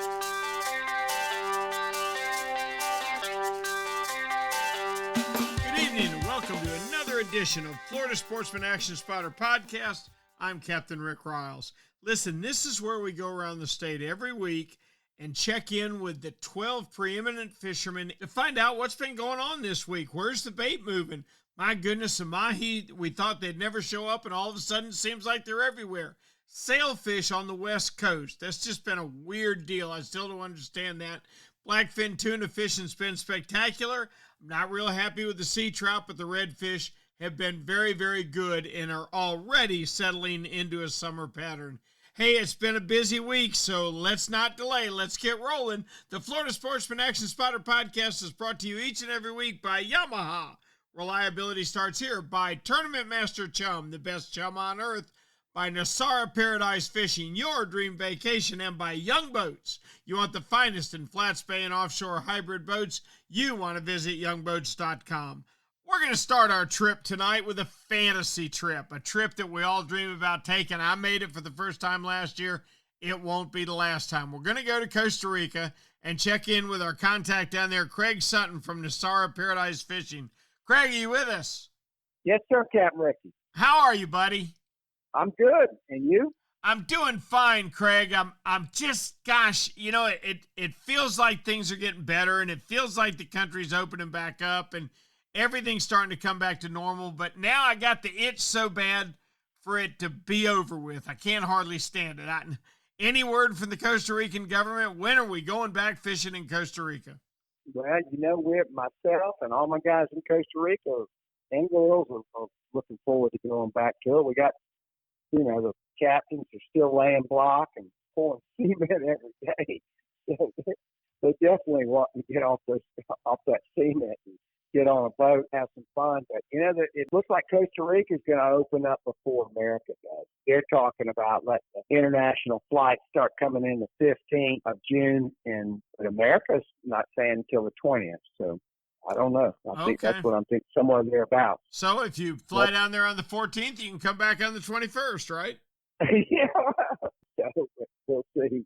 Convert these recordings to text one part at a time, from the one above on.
Good evening and welcome to another edition of Florida Sportsman Action Spotter Podcast. I'm Captain Rick Riles. Listen, this is where we go around the state every week and check in with the 12 preeminent fishermen to find out what's been going on this week. Where's the bait moving? My goodness, the Mahi, we thought they'd never show up, and all of a sudden it seems like they're everywhere. Sailfish on the West Coast. That's just been a weird deal. I still don't understand that. Blackfin tuna fishing's been spectacular. I'm not real happy with the sea trout, but the redfish have been very, very good and are already settling into a summer pattern. Hey, it's been a busy week, so let's not delay. Let's get rolling. The Florida Sportsman Action Spotter Podcast is brought to you each and every week by Yamaha. Reliability starts here. By Tournament Master Chum, the best chum on earth. By Nosara Paradise Fishing, your dream vacation. And by Young Boats. You want the finest in flats bay and offshore hybrid boats? You want to visit youngboats.com. We're going to start our trip tonight with a fantasy trip, a trip that we all dream about taking. I made it for the first time last year. It won't be the last time. We're going to go to Costa Rica and check in with our contact down there, Craig Sutton from Nosara Paradise Fishing. Craig, are you with us? Yes, sir, Captain Ricky. How are you, buddy? I'm good. And you? I'm doing fine, Craig. I'm just, gosh, you know, it feels like things are getting better, and it feels like the country's opening back up, and everything's starting to come back to normal, but now I got the itch so bad for it to be over with. I can't hardly stand it. Any word from the Costa Rican government? When are we going back fishing in Costa Rica? Well, you know, myself and all my guys in Costa Rica and girls are looking forward to going back to it. We got, you know, the captains are still laying block and pouring cement every day. They definitely want to get off that cement and get on a boat, have some fun. But, you know, it looks like Costa Rica is going to open up before America does. They're talking about letting the international flights start coming in the 15th of June, but America's not saying until the 20th. So I don't know. I think that's what I'm thinking, somewhere thereabouts. So if you fly down there on the 14th, you can come back on the 21st, right? Yeah. So we'll see.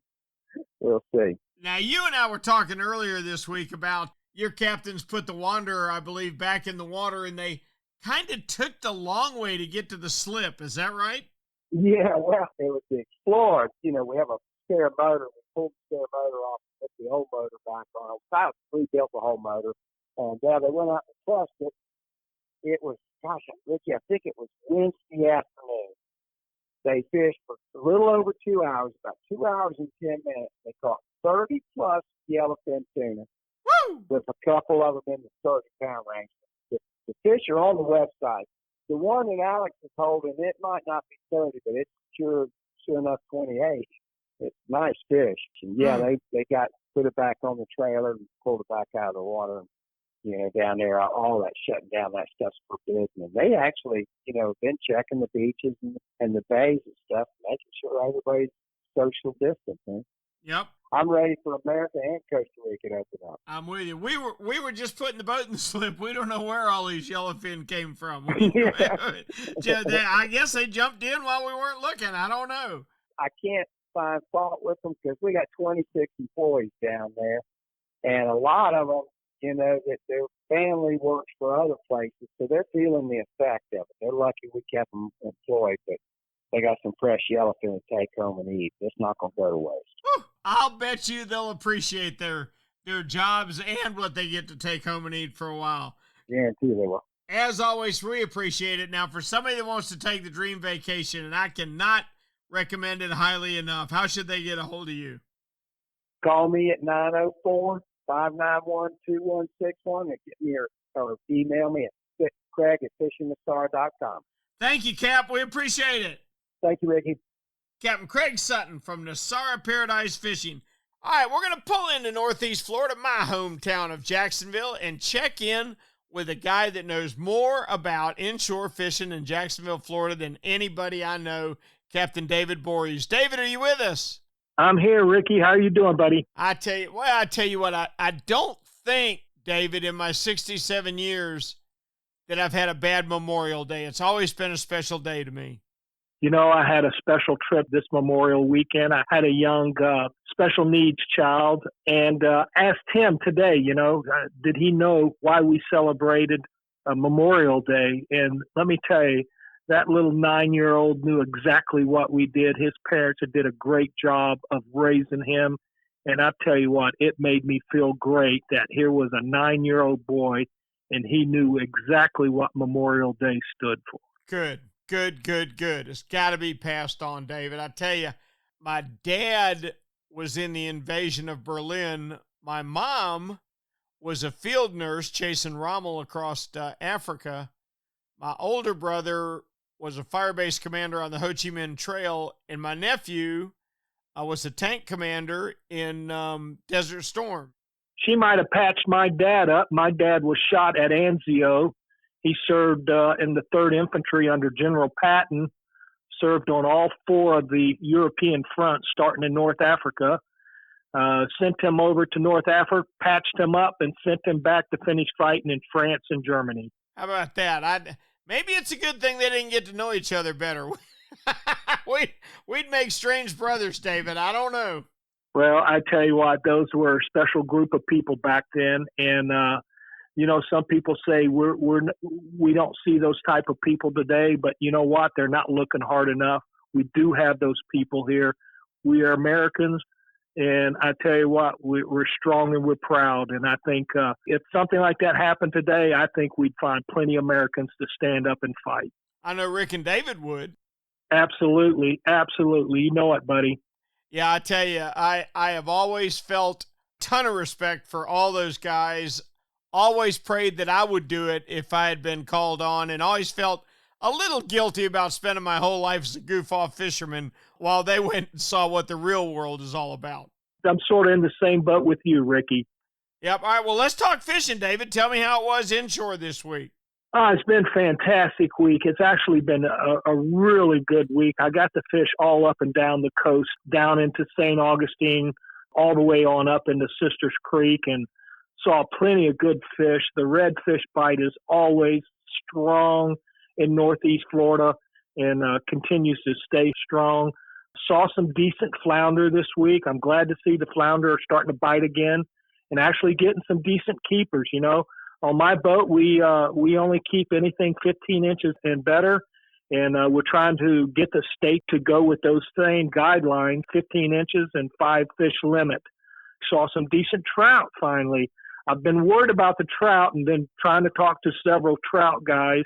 We'll see. Now, you and I were talking earlier this week about your captains put the Wanderer, I believe, back in the water, and they kind of took the long way to get to the slip. Is that right? Yeah, well, it was the Explorer. You know, we have a spare motor. We pulled the spare motor off and put the old motor back on. We rebuilt the whole motor. And they went out and tested it. It was, gosh, Ricky, I think it was Wednesday afternoon. They fished for a little over 2 hours, about 2 hours and 10 minutes. They caught 30-plus yellowfin tuna. Woo! With a couple of them in the 30-pound range. The fish are on the website. The one that Alex is holding, it might not be 30, but it's sure enough 28. It's nice fish. And yeah, they put it back on the trailer and pulled it back out of the water. And, you know, down there, all that shutting down, that stuff's forbidden. And they actually, you know, been checking the beaches and the bays and stuff, making sure everybody's social distancing. Yep. I'm ready for America and Costa Rica to open up. I'm with you. We were just putting the boat in the slip. We don't know where all these yellowfin came from. I guess they jumped in while we weren't looking. I don't know. I can't find fault with them because we got 26 employees down there, and a lot of them, you know, that their family works for other places, so they're feeling the effect of it. They're lucky we kept them employed, but they got some fresh yellowfin to take home and eat. It's not going to go to waste. Whew. I'll bet you they'll appreciate their jobs and what they get to take home and eat for a while. Guarantee they will. As always, we appreciate it. Now, for somebody that wants to take the dream vacation, and I cannot recommend it highly enough, how should they get a hold of you? Call me at 904-591-2161 and get me or email me at Craig@fishingthestar.com. Thank you, Cap. We appreciate it. Thank you, Ricky. Captain Craig Sutton from Nosara Paradise Fishing. All right, we're going to pull into Northeast Florida, my hometown of Jacksonville, and check in with a guy that knows more about inshore fishing in Jacksonville, Florida than anybody I know, Captain David Voorhees. David, are you with us? I'm here, Ricky. How are you doing, buddy? I tell you what, I don't think, David, in my 67 years that I've had a bad Memorial Day. It's always been a special day to me. I had a special trip this Memorial weekend. I had a young special needs child and asked him today, did he know why we celebrated Memorial Day? And let me tell you, that little 9-year-old knew exactly what we did. His parents did a great job of raising him. And I tell you what, it made me feel great that here was a 9-year-old boy and he knew exactly what Memorial Day stood for. Good. It's got to be passed on, David. I tell you, my dad was in the invasion of Berlin. My mom was a field nurse chasing Rommel across Africa. My older brother was a fire base commander on the Ho Chi Minh Trail, and my nephew was a tank commander in Desert Storm. She might have patched my dad up. My dad was shot at Anzio. He served in the 3rd Infantry under General Patton, served on all 4 of the European fronts, starting in North Africa, sent him over to North Africa, patched him up, and sent him back to finish fighting in France and Germany. How about that? Maybe it's a good thing they didn't get to know each other better. We'd make strange brothers, David. I don't know. Well, I tell you what, those were a special group of people back then, and some people say we don't see those type of people today, but you know what? They're not looking hard enough. We do have those people here. We are Americans, and I tell you what, we're strong and we're proud. And I think if something like that happened today, I think we'd find plenty of Americans to stand up and fight. I know Rick and David would. Absolutely. You know it, buddy. Yeah, I tell you, I have always felt a ton of respect for all those guys. Always prayed that I would do it if I had been called on, and always felt a little guilty about spending my whole life as a goof-off fisherman while they went and saw what the real world is all about. I'm sort of in the same boat with you, Ricky. Yep. All right, well, let's talk fishing, David. Tell me how it was inshore this week. It's been a fantastic week. It's actually been a really good week. I got to fish all up and down the coast, down into St. Augustine, all the way on up into Sisters Creek, and saw plenty of good fish. The redfish bite is always strong in Northeast Florida and continues to stay strong. Saw some decent flounder this week. I'm glad to see the flounder are starting to bite again and actually getting some decent keepers, On my boat, we only keep anything 15 inches and better, and we're trying to get the state to go with those same guidelines, 15 inches and 5 fish limit. Saw some decent trout finally. I've been worried about the trout and been trying to talk to several trout guys,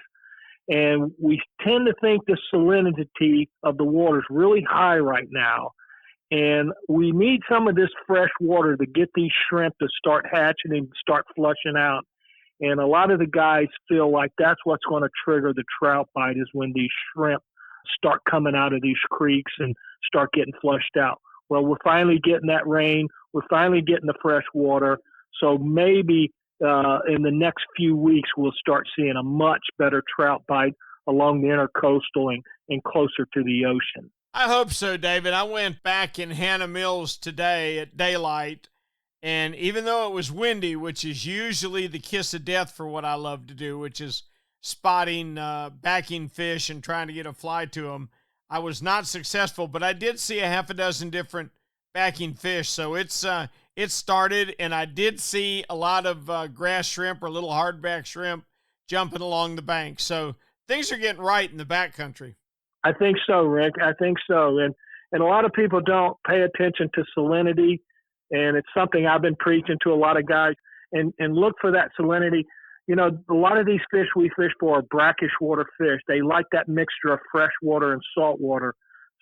and we tend to think the salinity of the water is really high right now, and we need some of this fresh water to get these shrimp to start hatching and start flushing out. And a lot of the guys feel like that's what's going to trigger the trout bite is when these shrimp start coming out of these creeks and start getting flushed out. Well, we're finally getting that rain. We're finally getting the fresh water. So maybe in the next few weeks, we'll start seeing a much better trout bite along the intercoastal and closer to the ocean. I hope so, David. I went back in Hannah Mills today at daylight, and even though it was windy, which is usually the kiss of death for what I love to do, which is spotting backing fish and trying to get a fly to them, I was not successful, but I did see a half a dozen different backing fish. So it started, and I did see a lot of grass shrimp or little hardback shrimp jumping along the bank. So things are getting right in the backcountry. I think so, Rick. I think so. And a lot of people don't pay attention to salinity. And it's something I've been preaching to a lot of guys and look for that salinity. A lot of these fish we fish for are brackish water fish. They like that mixture of fresh water and salt water.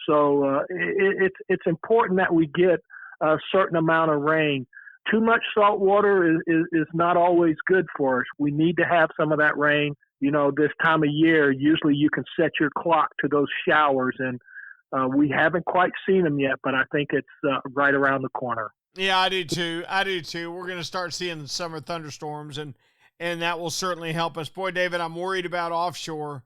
So it's important that we get a certain amount of rain. Too much salt water is not always good for us. We need to have some of that rain. This time of year, usually you can set your clock to those showers, and we haven't quite seen them yet, but I think it's right around the corner. Yeah, I do too. We're going to start seeing the summer thunderstorms, and that will certainly help us. Boy, David, I'm worried about offshore.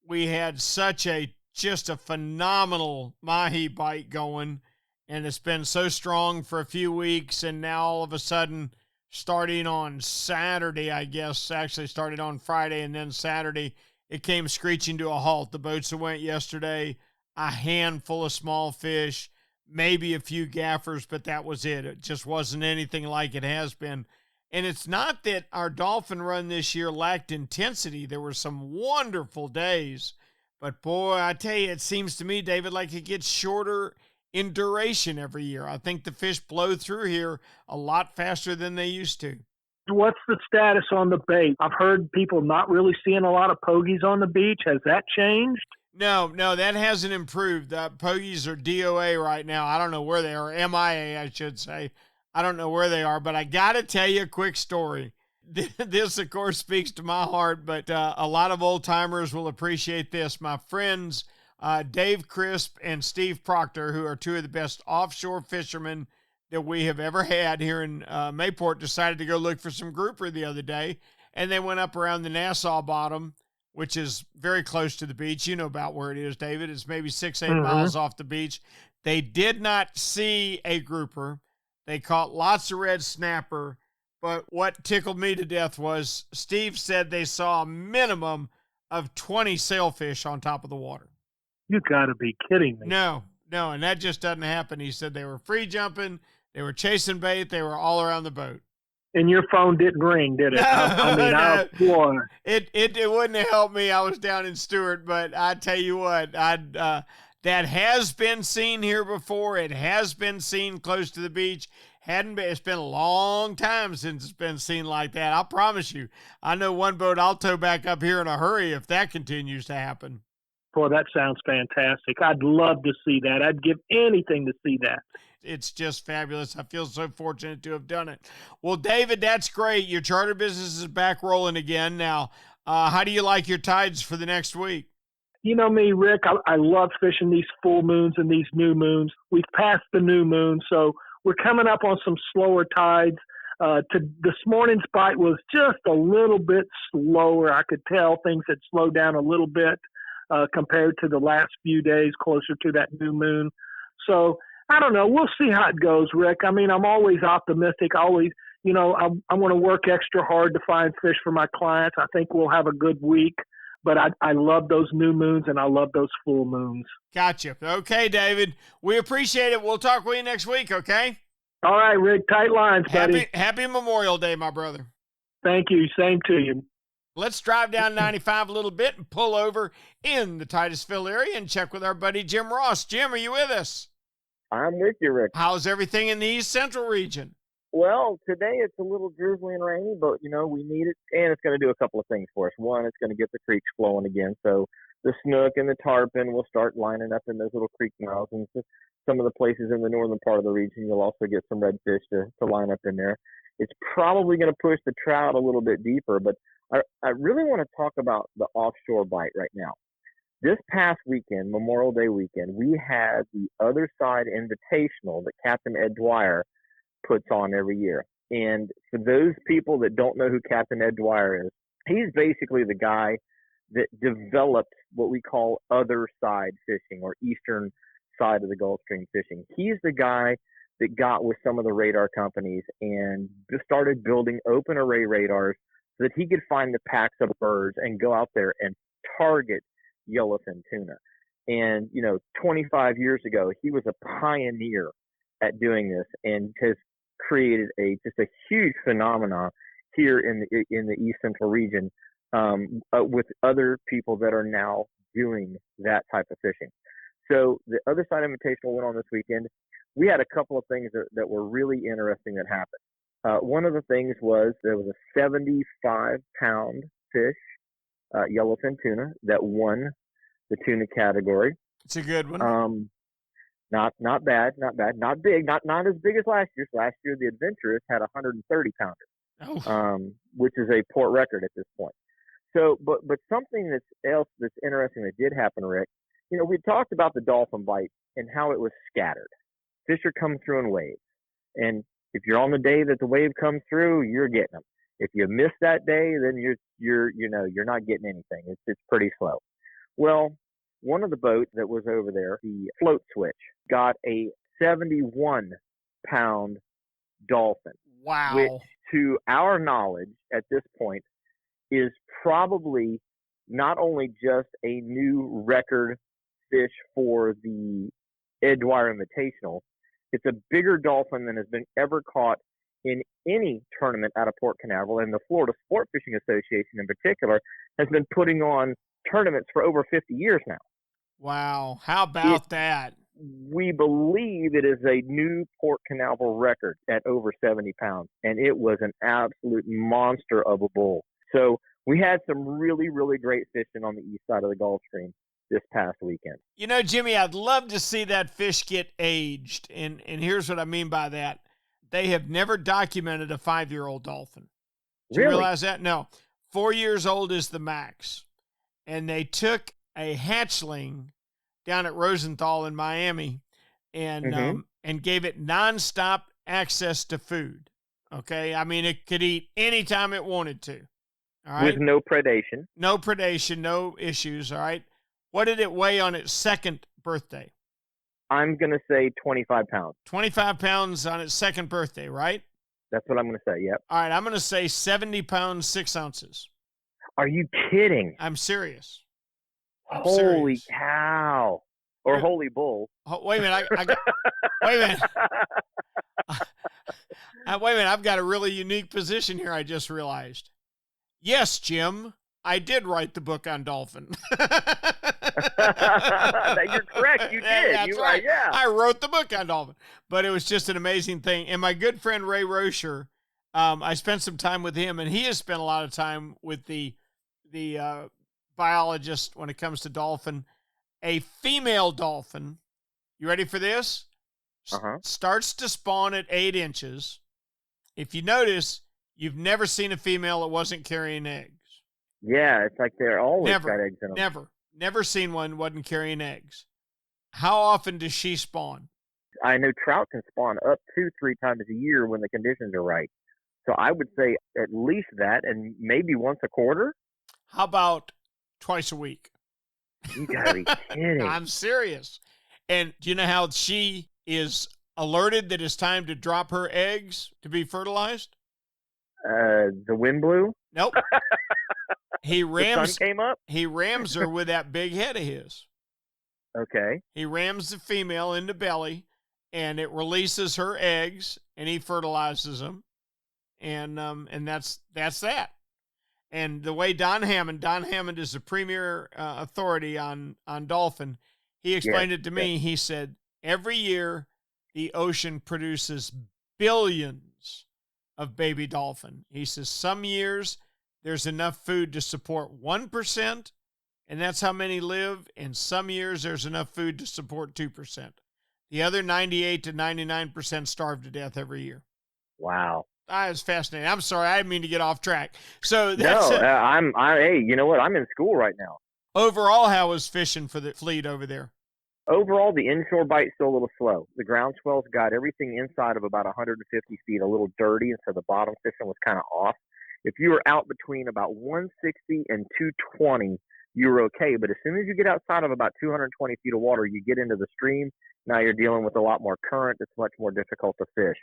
We had just a phenomenal Mahi bite going, and it's been so strong for a few weeks, and now all of a sudden, starting on Saturday, I guess, actually started on Friday and then Saturday, it came screeching to a halt. The boats that went yesterday, a handful of small fish, maybe a few gaffers, but that was it. It just wasn't anything like it has been. And it's not that our dolphin run this year lacked intensity. There were some wonderful days. But boy, I tell you, it seems to me, David, like it gets shorter in duration every year. I think the fish blow through here a lot faster than they used to. What's the status on the bait? I've heard people not really seeing a lot of pogies on the beach. Has that changed? No, that hasn't improved. Pogies are DOA right now. I don't know where they are. MIA, I should say. I don't know where they are, but I got to tell you a quick story. This, of course, speaks to my heart, but a lot of old-timers will appreciate this. My friends, Dave Crisp and Steve Proctor, who are two of the best offshore fishermen that we have ever had here in Mayport, decided to go look for some grouper the other day, and they went up around the Nassau Bottom, which is very close to the beach. You know about where it is, David. It's maybe 6-8 miles off the beach. They did not see a grouper. They caught lots of red snapper, but what tickled me to death was Steve said they saw a minimum of 20 sailfish on top of the water. You got to be kidding me. No, and that just doesn't happen. He said they were free jumping, they were chasing bait, they were all around the boat. And your phone didn't ring, did it? Boy. It wouldn't have helped me. I was down in Stewart, but I tell you what, that has been seen here before. It has been seen close to the beach. It's been a long time since it's been seen like that. I promise you. I know one boat I'll tow back up here in a hurry if that continues to happen. Boy, that sounds fantastic. I'd love to see that. I'd give anything to see that. It's just fabulous. I feel so fortunate to have done it. Well, David, that's great. Your charter business is back rolling again. Now, how do you like your tides for the next week? You know me, Rick, I love fishing these full moons and these new moons. We've passed the new moon, so we're coming up on some slower tides. This morning's bite was just a little bit slower. I could tell things had slowed down a little bit compared to the last few days closer to that new moon. So I don't know. We'll see how it goes, Rick. I mean, I'm always optimistic. I want to work extra hard to find fish for my clients. I think we'll have a good week. But I love those new moons, and I love those full moons. Gotcha. Okay, David. We appreciate it. We'll talk with you next week, okay? All right, Rick. Tight lines, buddy. Happy Memorial Day, my brother. Thank you. Same to you. Let's drive down 95 a little bit and pull over in the Titusville area and check with our buddy Jim Ross. Jim, are you with us? I'm with you, Rick. How's everything in the East Central region? Well, today it's a little drizzly and rainy, but, we need it, and it's going to do a couple of things for us. One, it's going to get the creeks flowing again, so the snook and the tarpon will start lining up in those little creek mouths, and some of the places in the northern part of the region, you'll also get some redfish to line up in there. It's probably going to push the trout a little bit deeper, but I really want to talk about the offshore bite right now. This past weekend, Memorial Day weekend, we had the Other Side Invitational that Captain Ed Dwyer puts on every year. And for those people that don't know who Captain Ed Dwyer is, he's basically the guy that developed what we call other side fishing or eastern side of the Gulf Stream fishing. He's the guy that got with some of the radar companies and just started building open array radars so that he could find the packs of birds and go out there and target yellowfin tuna. And, 25 years ago, he was a pioneer at doing this and has created just a huge phenomenon here in the East Central region with other people that are now doing that type of fishing. So the Other Side Invitational went on this weekend. We had a couple of things that were really interesting that happened. One of the things was there was a 75-pound fish, yellowfin tuna, that won the tuna category. It's a good one. Not bad, not big, not as big as last year. Last year, the Adventurous had a 130-pounder, which is a port record at this point. So, but something that's interesting that did happen, Rick. We talked about the dolphin bite and how it was scattered. Fish are coming through in waves, and if you're on the day that the wave comes through, you're getting them. If you miss that day, then you're not getting anything. It's pretty slow. Well, one of the boats that was over there, the float switch, got a 71-pound dolphin. Wow. Which, to our knowledge at this point, is probably not only just a new record fish for the Ed Dwyer Invitational. It's a bigger dolphin than has been ever caught in any tournament out of Port Canaveral, and the Florida Sport Fishing Association in particular has been putting on tournaments for over 50 years now. Wow. How about that? We believe it is a new Port Canaveral record at over 70 pounds, and it was an absolute monster of a bull. So we had some really, really great fishing on the east side of the Gulf Stream this past weekend. You know, Jimmy, I'd love to see that fish get aged, and here's what I mean by that. They have never documented a 5-year-old dolphin. Do you realize that? No. 4 years old is the max. And they took a hatchling down at Rosenthal in Miami and gave it nonstop access to food. Okay? I mean, it could eat anytime it wanted to. All right? With no predation. No predation, no issues. All right? What did it weigh on its second birthday? I'm going to say 25 pounds. 25 pounds on its second birthday, right? That's what I'm going to say, yep. All right, I'm going to say 70 pounds, 6 ounces. Are you kidding? I'm serious. Holy cow. Or holy bull. Oh, wait a minute. Wait a minute. Wait a minute. I've got a really unique position here, I just realized. Yes, Jim, I did write the book on dolphin. You're correct. You did. That's right. Yeah. I wrote the book on dolphin. But it was just an amazing thing. And my good friend Ray Rocher, I spent some time with him, and he has spent a lot of time with the biologist when it comes to dolphin. A female dolphin, you ready for this? Starts to spawn at 8 inches. If you notice, you've never seen a female that wasn't carrying eggs. Yeah, it's like they're always got eggs in them. Never seen one wasn't carrying eggs. How often does she spawn? I know trout can spawn up to 3 times a year when the conditions are right. So I would say at least that, and maybe once a quarter. How about twice a week? You gotta be kidding. I'm serious. And do you know how she is alerted that it's time to drop her eggs to be fertilized? The wind blew? Nope. The sun came up? He rams her with that big head of his. Okay. He rams the female in the belly, and it releases her eggs, and he fertilizes them. And that's that. And the way Don Hammond is the premier authority on dolphin. He explained it to me. He said, every year the ocean produces billions of baby dolphin. He says some years there's enough food to support 1%, and that's how many live. And some years there's enough food to support 2%. The other 98 to 99% starve to death every year. Wow. It's fascinating. I'm sorry, I didn't mean to get off track. So that's hey, you know what? I'm in school right now. Overall, how was fishing for the fleet over there? Overall, the inshore bite's still a little slow. The ground swell's got everything inside of about 150 feet a little dirty, and so the bottom fishing was kind of off. If you were out between about 160 and 220, you were okay. But as soon as you get outside of about 220 feet of water, you get into the stream. Now you're dealing with a lot more current. It's much more difficult to fish.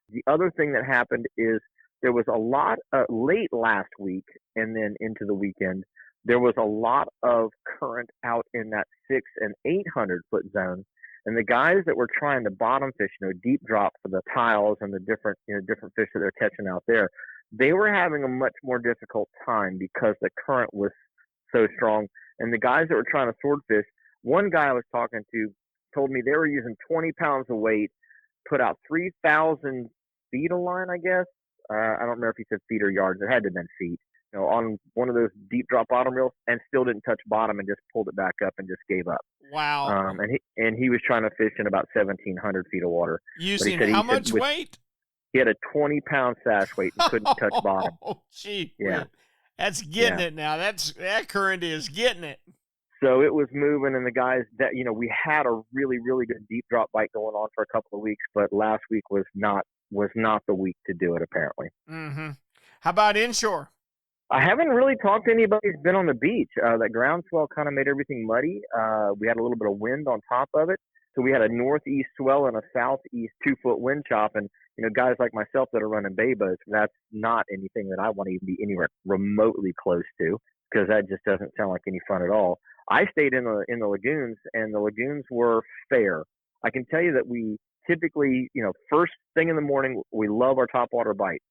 The other thing that happened is there was a lot late last week and then into the weekend, there was a lot of current out in that 600 and 800 foot zone. And the guys that were trying to bottom fish, deep drop for the tiles and the different fish that they're catching out there, they were having a much more difficult time because the current was so strong. And the guys that were trying to swordfish, one guy I was talking to told me they were using 20 pounds of weight, put out 3,000 feet of line, I guess. I don't remember if he said feet or yards. It had to have been feet. On one of those deep drop bottom reels, and still didn't touch bottom and just pulled it back up and just gave up. Wow. And he was trying to fish in about 1,700 feet of water. Using how much weight? He had a 20-pound sash weight and couldn't touch bottom. Oh, gee. Yeah. That's getting it now. That current is getting it. So it was moving, and the guys that, we had a really, really good deep drop bite going on for a couple of weeks, but last week was not the week to do it, apparently. Mm-hmm. How about inshore? I haven't really talked to anybody who's been on the beach. That ground swell kind of made everything muddy. We had a little bit of wind on top of it. So we had a northeast swell and a southeast 2-foot wind chop. And, guys like myself that are running bay boats, that's not anything that I want to even be anywhere remotely close to, because that just doesn't sound like any fun at all. I stayed in the lagoons, and the lagoons were fair. I can tell you that we typically, first thing in the morning, we love our topwater bite.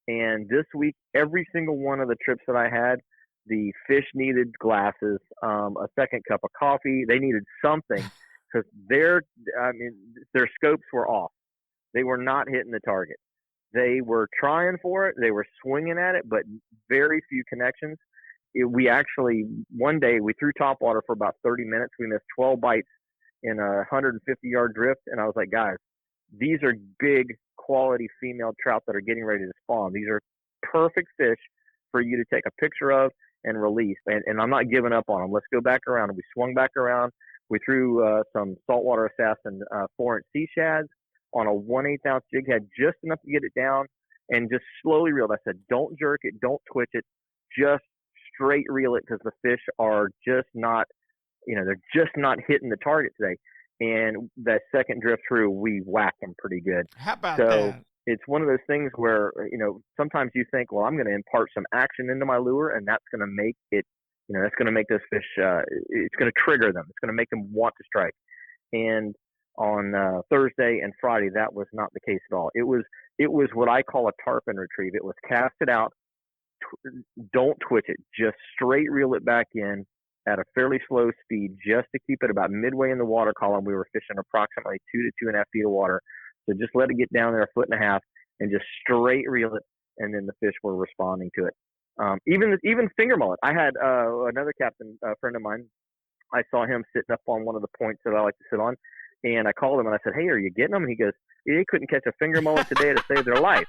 And this week, every single one of the trips that I had, the fish needed glasses, a second cup of coffee. They needed something because their scopes were off. They were not hitting the target. They were trying for it. They were swinging at it, but very few connections. We actually, one day, we threw topwater for about 30 minutes. We missed 12 bites in a 150-yard drift. And I was like, guys, these are big quality female trout that are getting ready to spawn. These are perfect fish for you to take a picture of and release. And I'm not giving up on them. Let's go back around. And we swung back around. We threw some saltwater assassin 4-inch sea shads on a 1/8 ounce jig head, just enough to get it down, and just slowly reeled. I said, don't jerk it, don't twitch it, just straight reel it, because the fish are just not, they're just not hitting the target today. And that second drift through, we whacked them pretty good. How about that? It's one of those things where, sometimes you think, well, I'm going to impart some action into my lure, and that's going to make it, that's going to make those fish, it's going to trigger them. It's going to make them want to strike. And on Thursday and Friday, that was not the case at all. It was what I call a tarpon retrieve. It was cast it out, don't twitch it, just straight reel it back in at a fairly slow speed, just to keep it about midway in the water column. We were fishing approximately 2 to 2.5 feet of water, so just let it get down there 1.5 feet and just straight reel it, and then the fish were responding to it. Even finger mullet. I had another captain friend of mine. I saw him sitting up on one of the points that I like to sit on. And I called him and I said, hey, are you getting them? And he goes, they couldn't catch a finger mullet today to save their life.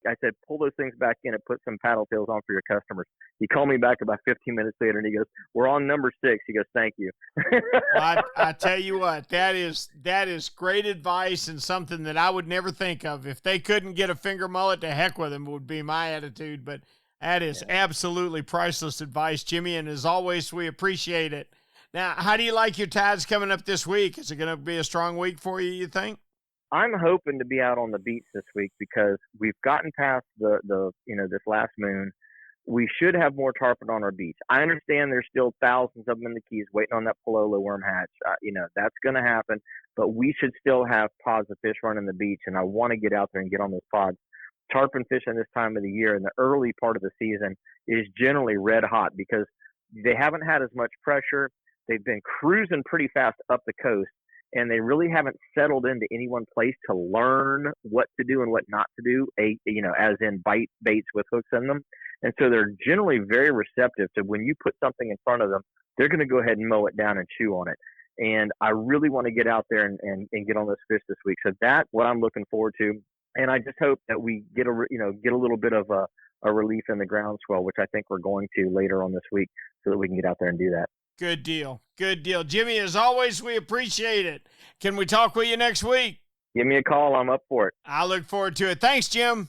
I said, pull those things back in and put some paddle tails on for your customers. He called me back about 15 minutes later and he goes, we're on number 6. He goes, thank you. Well, I tell you what, that is great advice, and something that I would never think of. If they couldn't get a finger mullet, to heck with them would be my attitude. But that is absolutely priceless advice, Jimmy. And as always, we appreciate it. Now, how do you like your tides coming up this week? Is it going to be a strong week for you, you think? I'm hoping to be out on the beach this week because we've gotten past the this last moon. We should have more tarpon on our beach. I understand there's still thousands of them in the Keys waiting on that Palolo worm hatch. That's going to happen, but we should still have pods of fish running the beach, and I want to get out there and get on those pods. Tarpon fishing this time of the year in the early part of the season is generally red hot because they haven't had as much pressure. They've been cruising pretty fast up the coast, and they really haven't settled into any one place to learn what to do and what not to do, as in bite baits with hooks in them. And so they're generally very receptive to when you put something in front of them, they're going to go ahead and mow it down and chew on it. And I really want to get out there and get on those fish this week. So that's what I'm looking forward to. And I just hope that we get a little bit of a relief in the groundswell, which I think we're going to later on this week, so that we can get out there and do that. Good deal. Good deal. Jimmy, as always, we appreciate it. Can we talk with you next week? Give me a call. I'm up for it. I look forward to it. Thanks, Jim.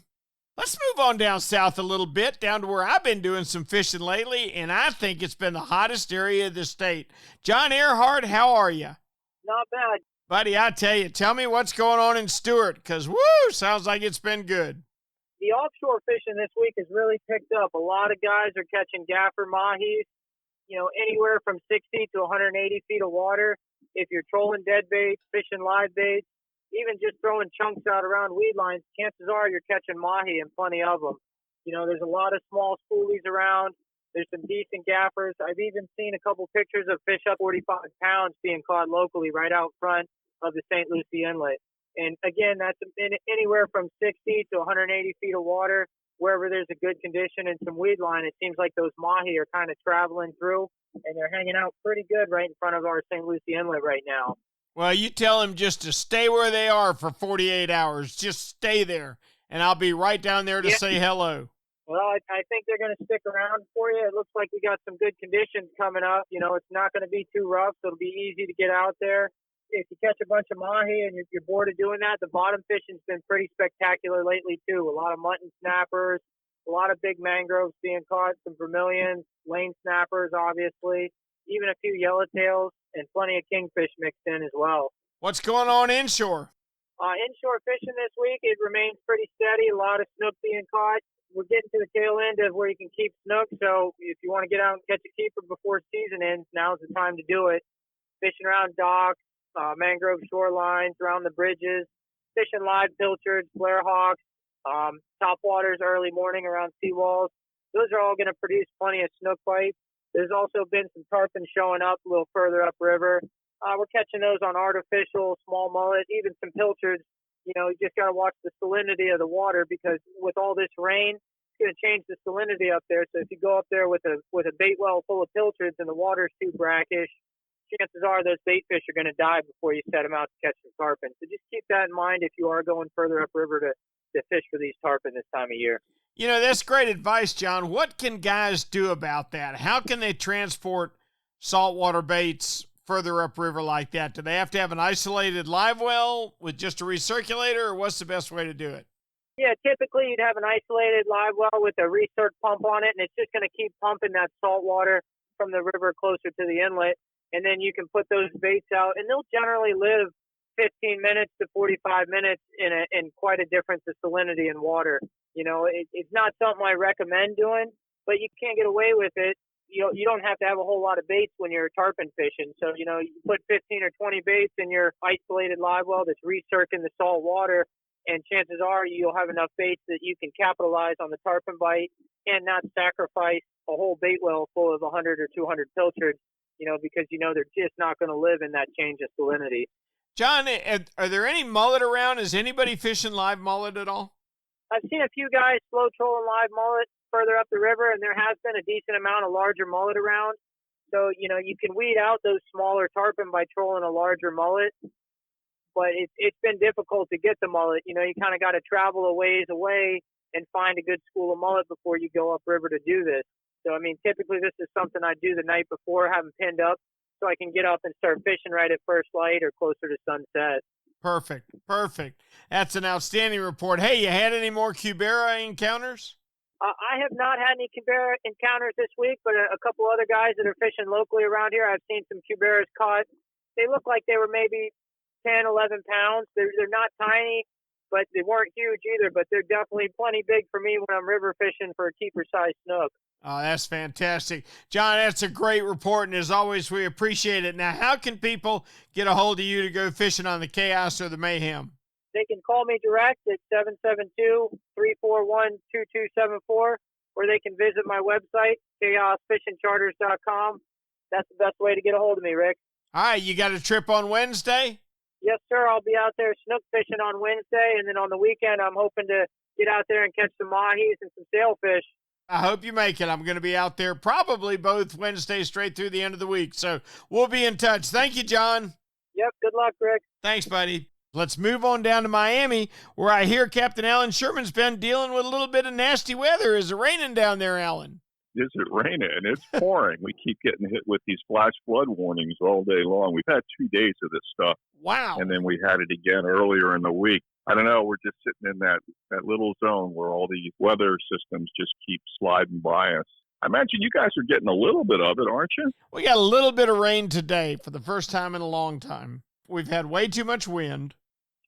Let's move on down south a little bit, down to where I've been doing some fishing lately, and I think it's been the hottest area of the state. John Earhart, how are you? Not bad. Buddy, I tell you, tell me what's going on in Stewart, because, sounds like it's been good. The offshore fishing this week has really picked up. A lot of guys are catching gaffer mahis, anywhere from 60 to 180 feet of water. If you're trolling dead baits, fishing live baits, even just throwing chunks out around weed lines, chances are you're catching mahi, and plenty of them. There's a lot of small spoolies around. There's some decent gaffers. I've even seen a couple pictures of fish up 45 pounds being caught locally right out front of the St. Lucie Inlet. And again, that's anywhere from 60 to 180 feet of water. Wherever there's a good condition and some weed line, it seems like those mahi are kind of traveling through, and they're hanging out pretty good right in front of our St. Lucie Inlet right now. Well, you tell them just to stay where they are for 48 hours. Just stay there, and I'll be right down there to say hello. Well, I think they're going to stick around for you. It looks like we got some good conditions coming up. It's not going to be too rough, so it'll be easy to get out there. If you catch a bunch of mahi and you're bored of doing that, the bottom fishing's been pretty spectacular lately, too. A lot of mutton snappers, a lot of big mangroves being caught, some vermilions, lane snappers, obviously, even a few yellowtails, and plenty of kingfish mixed in as well. What's going on inshore? Inshore fishing this week, it remains pretty steady. A lot of snook being caught. we're getting to the tail end of where you can keep snook. So if you want to get out and catch a keeper before season ends, now's the time to do it. Fishing around docks, mangrove shorelines, around the bridges, fishing live pilchards, flare hawks, top waters early morning around seawalls. Those are all going to produce plenty of snook bites. There's also been some tarpon showing up a little further upriver. We're catching those on artificial, small mullet, even some pilchards. You just got to watch the salinity of the water, because with all this rain, it's going to change the salinity up there. So if you go up there with a bait well full of pilchards and the water's too brackish, chances are those bait fish are going to die before you set them out to catch some tarpon. So just keep that in mind if you are going further upriver to fish for these tarpon this time of year. That's great advice, John. What can guys do about that? How can they transport saltwater baits further upriver like that? Do they have to have an isolated live well with just a recirculator, or what's the best way to do it? Yeah, typically you'd have an isolated live well with a recirc pump on it, and it's just going to keep pumping that salt water from the river closer to the inlet. And then you can put those baits out, and they'll generally live 15 minutes to 45 minutes in quite a difference of salinity in water. It's not something I recommend doing, but you can't get away with it. You don't have to have a whole lot of baits when you're tarpon fishing. So, you put 15 or 20 baits in your isolated live well that's recircing the salt water, and chances are you'll have enough baits that you can capitalize on the tarpon bite and not sacrifice a whole bait well full of 100 or 200 pilchards, because they're just not going to live in that change of salinity. John, are there any mullet around? Is anybody fishing live mullet at all? I've seen a few guys slow trolling live mullet further up the river, and there has been a decent amount of larger mullet around. So, you can weed out those smaller tarpon by trolling a larger mullet. But it's been difficult to get the mullet. You kind of got to travel a ways away and find a good school of mullet before you go upriver to do this. So, typically this is something I do the night before, have them pinned up, so I can get up and start fishing right at first light or closer to sunset. Perfect. That's an outstanding report. Hey, you had any more cubera encounters? I have not had any cubera encounters this week, but a couple other guys that are fishing locally around here, I've seen some cuberas caught. They look like they were maybe 10, 11 pounds. They're not tiny, but they weren't huge either, but they're definitely plenty big for me when I'm river fishing for a keeper-sized snook. Oh, that's fantastic. John, that's a great report, and as always, we appreciate it. Now, how can people get a hold of you to go fishing on the Chaos or the Mayhem? They can call me direct at 772-341-2274, or they can visit my website, chaosfishingcharters.com. That's the best way to get a hold of me, Rick. All right, you got a trip on Wednesday? Yes, sir. I'll be out there snook fishing on Wednesday, and then on the weekend, I'm hoping to get out there and catch some mahis and some sailfish. I hope you make it. I'm going to be out there probably both Wednesdays straight through the end of the week. So we'll be in touch. Thank you, John. Yep. Good luck, Rick. Thanks, buddy. Let's move on down to Miami, where I hear Captain Alan Sherman's been dealing with a little bit of nasty weather. Is it raining down there, Alan? Is it raining? It's pouring. We keep getting hit with these flash flood warnings all day long. We've had 2 days of this stuff. Wow. And then we had it again earlier in the week. I don't know. We're just sitting in that little zone where all the weather systems just keep sliding by us. I imagine you guys are getting a little bit of it, aren't you? We got a little bit of rain today for the first time in a long time. We've had way too much wind.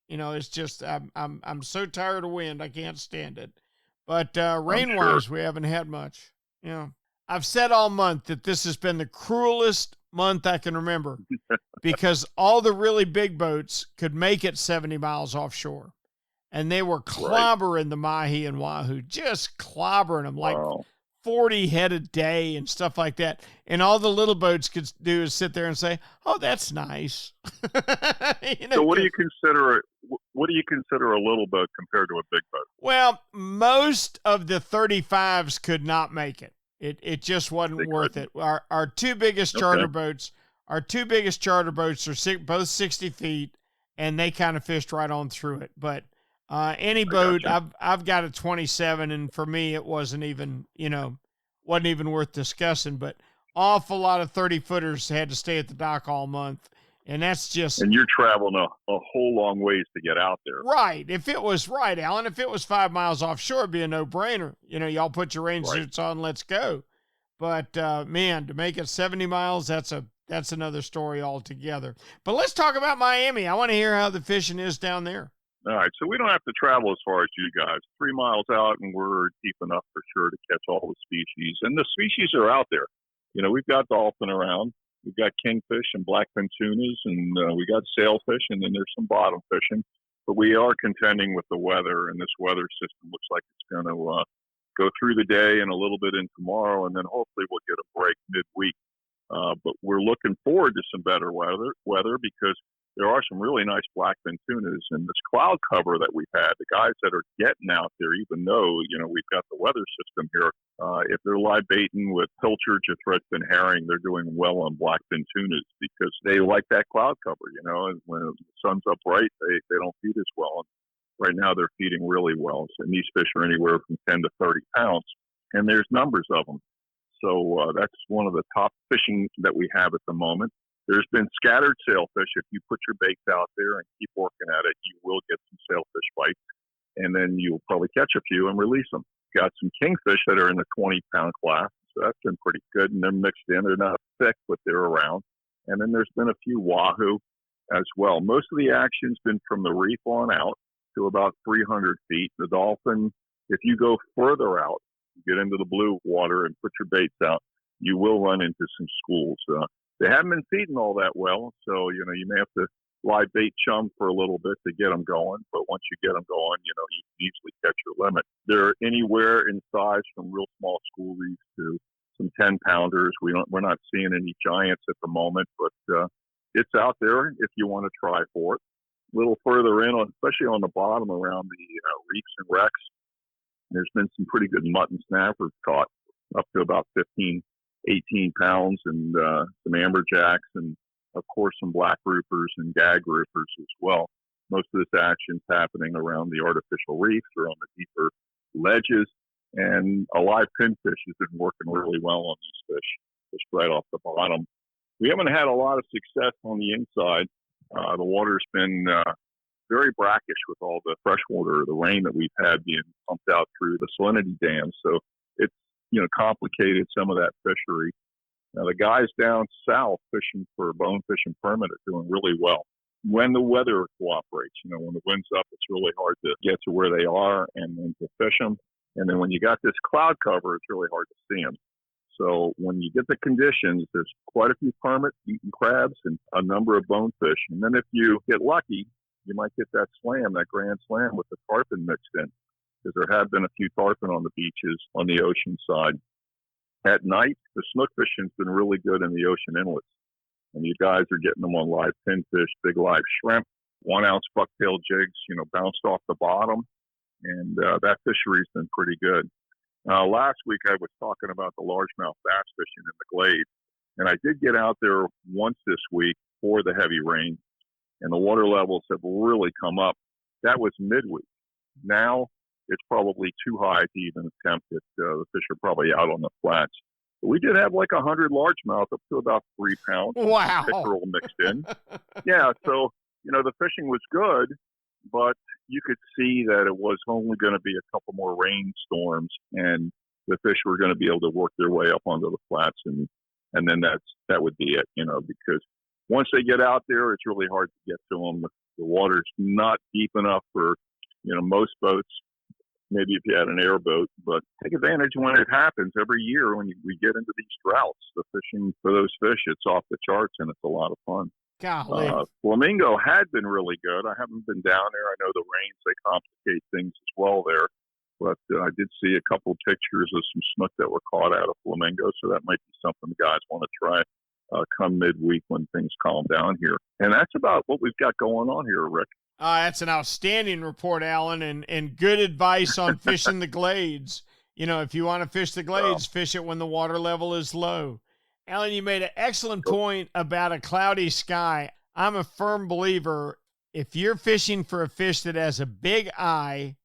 It's just I'm so tired of wind. I can't stand it. But rain-wise, sure we haven't had much. I've said all month that this has been the cruelest month I can remember because all the really big boats could make it 70 miles offshore, and they were clobbering the Mahi and Wahoo, just clobbering them like 40 head a day and stuff like that. And all the little boats could do is sit there and say, "Oh, that's nice." So what do you consider? What do you consider a little boat compared to a big boat? Well, most of the 35s could not make it. It just wasn't worth it. Our two biggest charter boats, are both 60 feet, and they kind of fished right on through it. But any boat, I've got a 27, and for me, it wasn't even worth discussing. But awful lot of 30-footers had to stay at the dock all month, and that's just. And you're traveling a whole long ways to get out there. Right. If it was Alan, if it was 5 miles offshore, it'd be a no-brainer. Y'all put your rain suits on, let's go. But man, to make it 70 miles, that's another story altogether. But let's talk about Miami. I want to hear how the fishing is down there. All right, so we don't have to travel as far as you guys. 3 miles out, and we're deep enough for sure to catch all the species. And the species are out there. We've got dolphin around. We've got kingfish and blackfin tunas, and we got sailfish, and then there's some bottom fishing. But we are contending with the weather, and this weather system looks like it's going to go through the day and a little bit in tomorrow, and then hopefully we'll get a break midweek. But we're looking forward to some better weather because there are some really nice blackfin tunas, and this cloud cover that we've had, the guys that are getting out there, even though, we've got the weather system here, if they're live baiting with pilchard or threadfin herring, they're doing well on blackfin tunas because they like that cloud cover, and when the sun's up bright, they don't feed as well. And right now they're feeding really well. So, and these fish are anywhere from 10 to 30 pounds, and there's numbers of them. So that's one of the top fishing that we have at the moment. There's been scattered sailfish. If you put your baits out there and keep working at it, you will get some sailfish bites, and then you'll probably catch a few and release them. Got some kingfish that are in the 20-pound class, so that's been pretty good, and they're mixed in. They're not thick, but they're around. And then there's been a few wahoo as well. Most of the action's been from the reef on out to about 300 feet. The dolphin, if you go further out, get into the blue water and put your baits out, you will run into some schools. They haven't been feeding all that well, so, you may have to live bait chum for a little bit to get them going. But once you get them going, you can easily catch your limit. They're anywhere in size from real small schoolies to some 10-pounders. We're not seeing any giants at the moment, but it's out there if you want to try for it. A little further in, especially on the bottom around the reefs and wrecks, there's been some pretty good mutton snappers caught up to about 15, 18 pounds, and some amberjacks, and of course some black groupers and gag groupers as well. Most of this action's happening around the artificial reefs or on the deeper ledges, and a live pinfish has been working really well on these fish, just right off the bottom. We haven't had a lot of success on the inside. The water's been very brackish with all the fresh water, the rain that we've had being pumped out through the salinity dams. So it's, complicated some of that fishery. Now, the guys down south fishing for bonefish and permit are doing really well. When the weather cooperates, when the wind's up, it's really hard to get to where they are and to fish them. And then when you got this cloud cover, it's really hard to see them. So when you get the conditions, there's quite a few permit eating crabs and a number of bonefish. And then if you get lucky, you might get that slam, that grand slam with the tarpon mixed in, because there have been a few tarpon on the beaches on the ocean side. At night, the snook fishing's been really good in the ocean inlets. And you guys are getting them on live pinfish, big live shrimp, 1-ounce bucktail jigs, bounced off the bottom. And that fishery's been pretty good. Last week I was talking about the largemouth bass fishing in the Glade. And I did get out there once this week for the heavy rain, and the water levels have really come up. That was midweek. Now it's probably too high to even attempt it. The fish are probably out on the flats. But we did have like 100 largemouth up to about 3 pounds. Wow. Pickerel mixed in. Yeah, so, the fishing was good, but you could see that it was only going to be a couple more rainstorms, and the fish were going to be able to work their way up onto the flats, and then that would be it, because once they get out there, it's really hard to get to them. The water's not deep enough for, most boats. Maybe if you had an airboat, but take advantage when it happens. Every year when we get into these droughts, the fishing for those fish, it's off the charts, and it's a lot of fun. Golly. Flamingo had been really good. I haven't been down there. I know the rains, they complicate things as well there. But I did see a couple of pictures of some snook that were caught out of flamingo, so that might be something the guys want to try come midweek when things calm down here. And that's about what we've got going on here, Rick. That's an outstanding report, Alan, and good advice on fishing the glades. If you want to fish the glades, fish it when the water level is low. Alan, you made an excellent point about a cloudy sky. I'm a firm believer, if you're fishing for a fish that has a big eye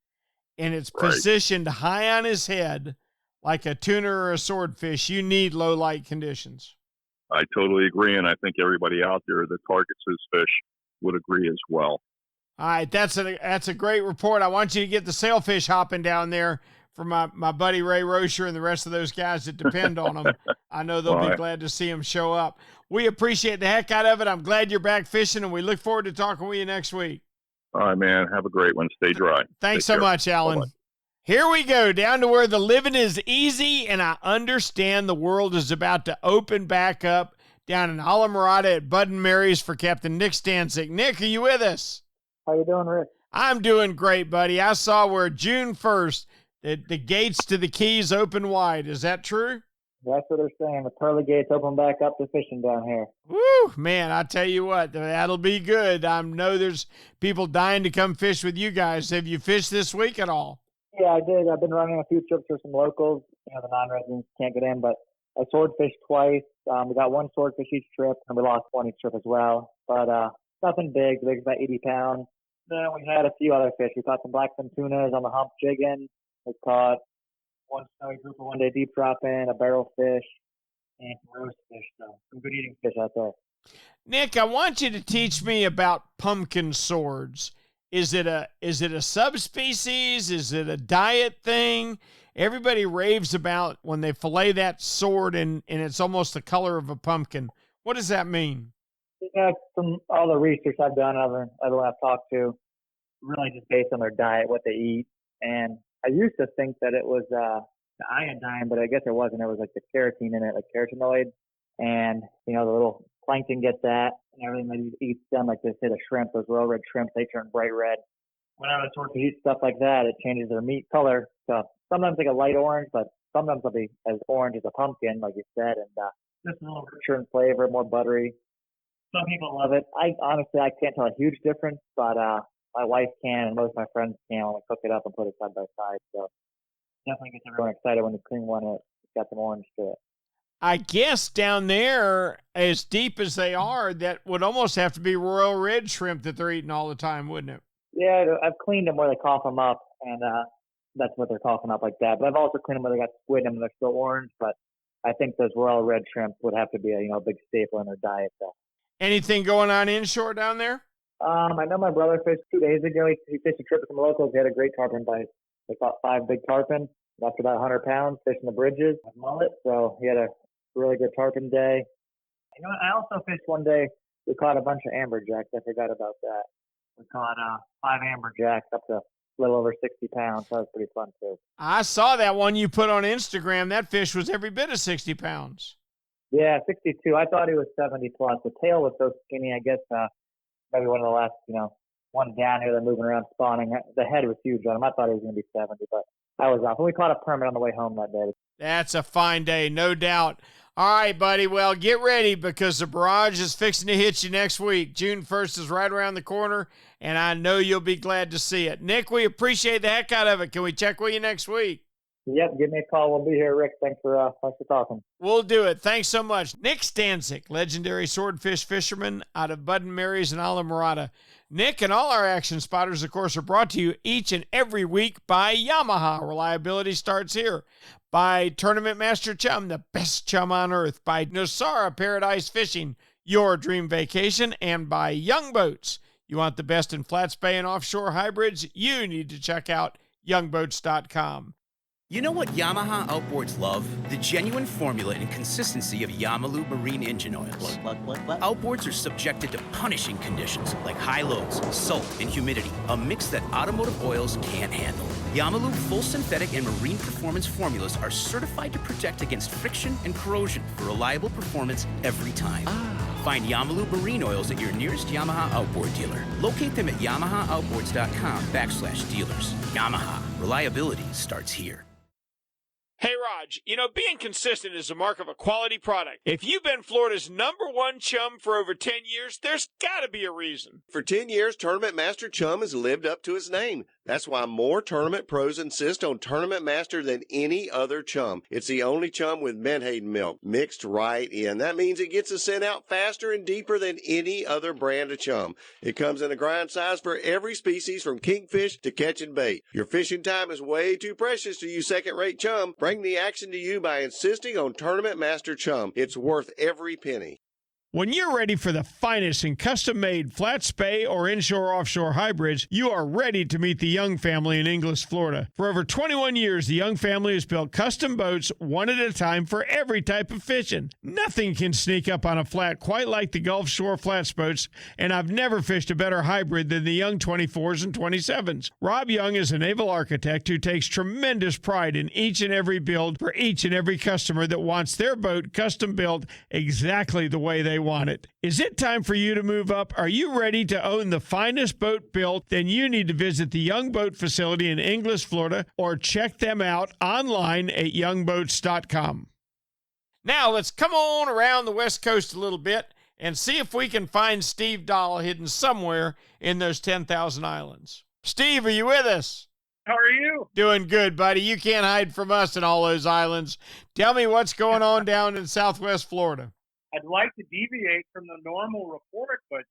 and it's positioned high on his head, like a tuna or a swordfish, you need low light conditions. I totally agree, and I think everybody out there that targets this fish would agree as well. All right, that's a great report. I want you to get the sailfish hopping down there for my buddy Ray Rocher and the rest of those guys that depend on them. I know they'll be glad to see them show up. We appreciate the heck out of it. I'm glad you're back fishing, and we look forward to talking with you next week. All right, man. Have a great one. Stay dry. Thanks Take so care. much, Alan. Bye-bye. Here we go, down to where the living is easy, and I understand the world is about to open back up down in Alamorada at Bud and Mary's for Captain Nick Stanczyk. Nick, are you with us? How you doing, Rick? I'm doing great, buddy. I saw where June 1st, the gates to the Keys open wide. Is that true? That's what they're saying. The pearly gates open back up to fishing down here. Woo, man, I tell you what, that'll be good. I know there's people dying to come fish with you guys. Have you fished this week at all? Yeah, I did. I've been running a few trips for some locals. You know, the non-residents can't get in, but I swordfished twice. We got one swordfish each trip, and we lost one each trip as well. But nothing big. The big's about 80 pounds. Then we had a few other fish. We caught some blackfin tunas on the hump jigging. We caught one snowy grouper one day deep dropping, a barrel fish, and some roast fish. So some good eating fish out there. Nick, I want you to teach me about pumpkin swords. Is it a subspecies? Is it a diet thing? Everybody raves about when they fillet that sword and it's almost the color of a pumpkin. What does that mean? Yeah, from all the research I've done, everyone I've talked to, really just based on their diet, what they eat. And I used to think that it was the iodine, but I guess it wasn't. It was like the carotene in it, like carotenoid. And, you know, the little plankton gets that and everything that eats them, like they say the shrimp, those royal red shrimps, they turn bright red. Whenever the swordfish eat stuff like that, it changes their meat color. So sometimes like a light orange, but sometimes they'll be as orange as a pumpkin, like you said, and just a little richer in flavor, more buttery. Some people love it. I can't tell a huge difference, but my wife can, and most of my friends can when we cook it up and put it side by side. So definitely gets everyone excited when you clean one. It's got some orange to it. I guess down there, as deep as they are, that would almost have to be royal red shrimp that they're eating all the time, wouldn't it? Yeah, I've cleaned them where they cough them up, and that's what they're coughing up like that. But I've also cleaned them where they got squid in them and they're still orange. But I think those royal red shrimp would have to be a big staple in their diet. So. Anything going on inshore down there? I know my brother fished 2 days ago. He fished a trip with some locals. He had a great tarpon bite. They caught 5 big tarpon. After about 100 pounds, fishing the bridges with mullet. So he had a really good tarpon day. You know what? I also fished one day. We caught a bunch of amberjacks. I forgot about that. We caught 5 amberjacks up to a little over 60 pounds. So that was pretty fun too. I saw that one you put on Instagram. That fish was every bit of 60 pounds. Yeah, 62. I thought he was 70 plus. The tail was so skinny. I guess maybe one of the last, ones down here. They're moving around spawning. The head was huge on him. I thought he was going to be 70, but I was off. And we caught a permit on the way home that day. That's a fine day, no doubt. All right, buddy. Well, get ready because the barrage is fixing to hit you next week. June 1st is right around the corner, and I know you'll be glad to see it. Nick, we appreciate the heck out of it. Can we check with you next week? Yep, give me a call. We'll be here, Rick. Thanks for talking. We'll do it. Thanks so much. Nick Stanczyk, legendary swordfish fisherman out of Bud and Mary's in Alamorada. Nick and all our action spotters, of course, are brought to you each and every week by Yamaha. Reliability starts here. By Tournament Master Chum, the best chum on earth. By Nosara Paradise Fishing, your dream vacation. And by Young Boats. You want the best in flats bay and offshore hybrids? You need to check out youngboats.com. You know what Yamaha Outboards love? The genuine formula and consistency of Yamalu marine engine oils. What? Outboards are subjected to punishing conditions like high loads, salt, and humidity, a mix that automotive oils can't handle. Yamalu full synthetic and marine performance formulas are certified to protect against friction and corrosion for reliable performance every time. Find Yamalu marine oils at your nearest Yamaha Outboard dealer. Locate them at yamahaaoutboards.com/dealers. Yamaha, reliability starts here. Hey, Raj, being consistent is a mark of a quality product. If you've been Florida's #1 chum for over 10 years, there's got to be a reason. For 10 years, Tournament Master Chum has lived up to its name. That's why more tournament pros insist on Tournament Master than any other chum. It's the only chum with menhaden milk mixed right in. That means it gets the scent out faster and deeper than any other brand of chum. It comes in a grind size for every species from kingfish to catching bait. Your fishing time is way too precious to you second-rate chum. Bring the action to you by insisting on Tournament Master Chum. It's worth every penny. When you're ready for the finest in custom-made flat spay or inshore-offshore hybrids, you are ready to meet the Young family in Inglis, Florida. For over 21 years, the Young family has built custom boats one at a time for every type of fishing. Nothing can sneak up on a flat quite like the Gulf Shore flats boats, and I've never fished a better hybrid than the Young 24s and 27s. Rob Young is a naval architect who takes tremendous pride in each and every build for each and every customer that wants their boat custom built exactly the way they want it. Is it time for you to move up? Are you ready to own the finest boat built? Then you need to visit the Young Boat Facility in Inglis, Florida, or check them out online at youngboats.com. Now let's come on around the West Coast a little bit and see if we can find Steve Dahl hidden somewhere in those 10,000 islands. Steve, are you with us? How are you? Doing good, buddy. You can't hide from us in all those islands. Tell me what's going on down in Southwest Florida. I'd like to deviate from the normal report, but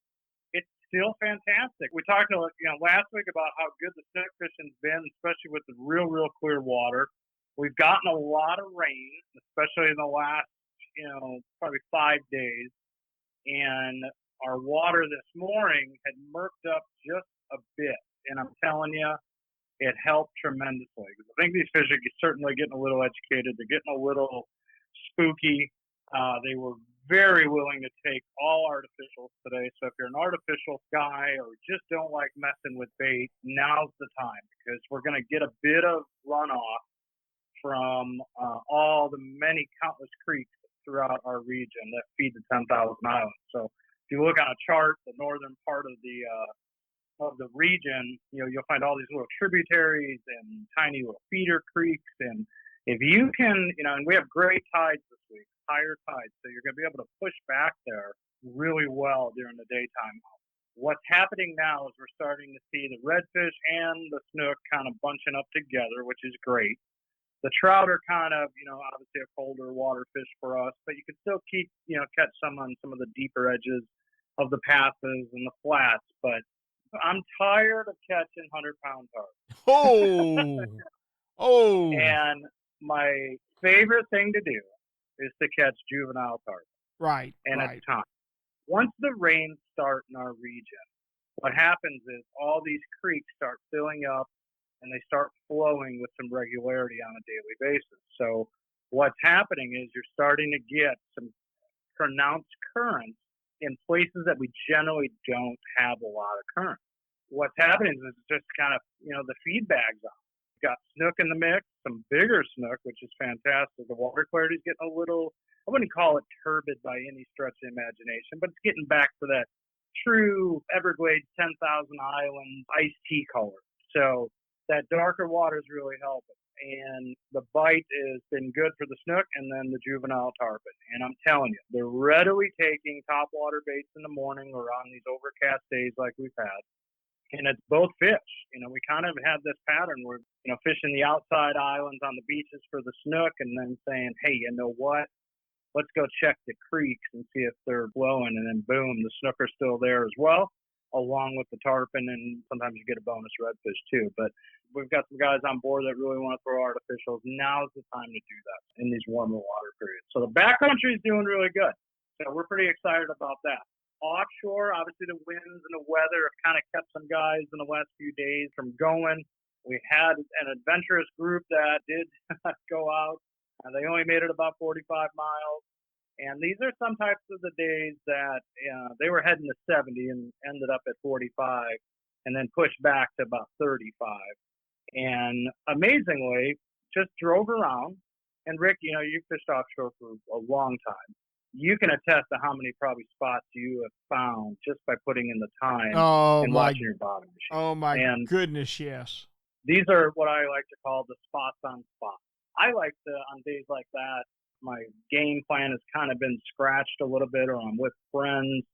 it's still fantastic. We talked last week about how good the snook fishing's been, especially with the real clear water. We've gotten a lot of rain, especially in the last, probably 5 days. And our water this morning had murked up just a bit. And I'm telling you, it helped tremendously. I think these fish are certainly getting a little educated. They're getting a little spooky. They were very willing to take all artificials today. So if you're an artificial guy or just don't like messing with bait, now's the time, because we're going to get a bit of runoff from all the many countless creeks throughout our region that feed the 10,000 islands. So if you look on a chart, the northern part of the region, you'll find all these little tributaries and tiny little feeder creeks. And if you can, and we have great tides this week, higher tides, so you're going to be able to push back there really well during the daytime. What's happening now is we're starting to see the redfish and the snook kind of bunching up together, which is great. The trout are kind of, obviously a colder water fish for us, but you can still catch some on some of the deeper edges of the passes and the flats. But I'm tired of catching 100-pound tarpon. Oh. And my favorite thing to do is to catch juvenile tarpon. Right. And it's time. Once the rains start in our region, what happens is all these creeks start filling up and they start flowing with some regularity on a daily basis. So what's happening is you're starting to get some pronounced currents in places that we generally don't have a lot of current. What's happening is it's just kind of, the feed bag's on. We've got snook in the mix, some bigger snook, which is fantastic. The water clarity's getting a little, I wouldn't call it turbid by any stretch of the imagination, but it's getting back to that true Everglades 10,000 island iced tea color. So that darker water is really helping. And the bite has been good for the snook and then the juvenile tarpon. And I'm telling you, they're readily taking topwater baits in the morning or on these overcast days like we've had. And it's both fish. We kind of had this pattern where, fishing the outside islands on the beaches for the snook and then saying, hey, you know what? Let's go check the creeks and see if they're blowing. And then boom, the snook are still there as well, along with the tarpon. And sometimes you get a bonus redfish too. But we've got some guys on board that really want to throw artificials. Now's the time to do that in these warmer water periods. So the backcountry is doing really good. So we're pretty excited about that. Offshore, obviously the winds and the weather have kind of kept some guys in the last few days from going. We had an adventurous group that did go out. They only made it about 45 miles. And these are some types of the days that they were heading to 70 and ended up at 45 and then pushed back to about 35. And amazingly, just drove around. And Rick, you fished offshore for a long time. You can attest to how many probably spots you have found just by putting in the time and watching your bottom machine. Oh, my goodness, yes. These are what I like to call the spots on spots. I like to, on days like that, my game plan has kind of been scratched a little bit or I'm with friends.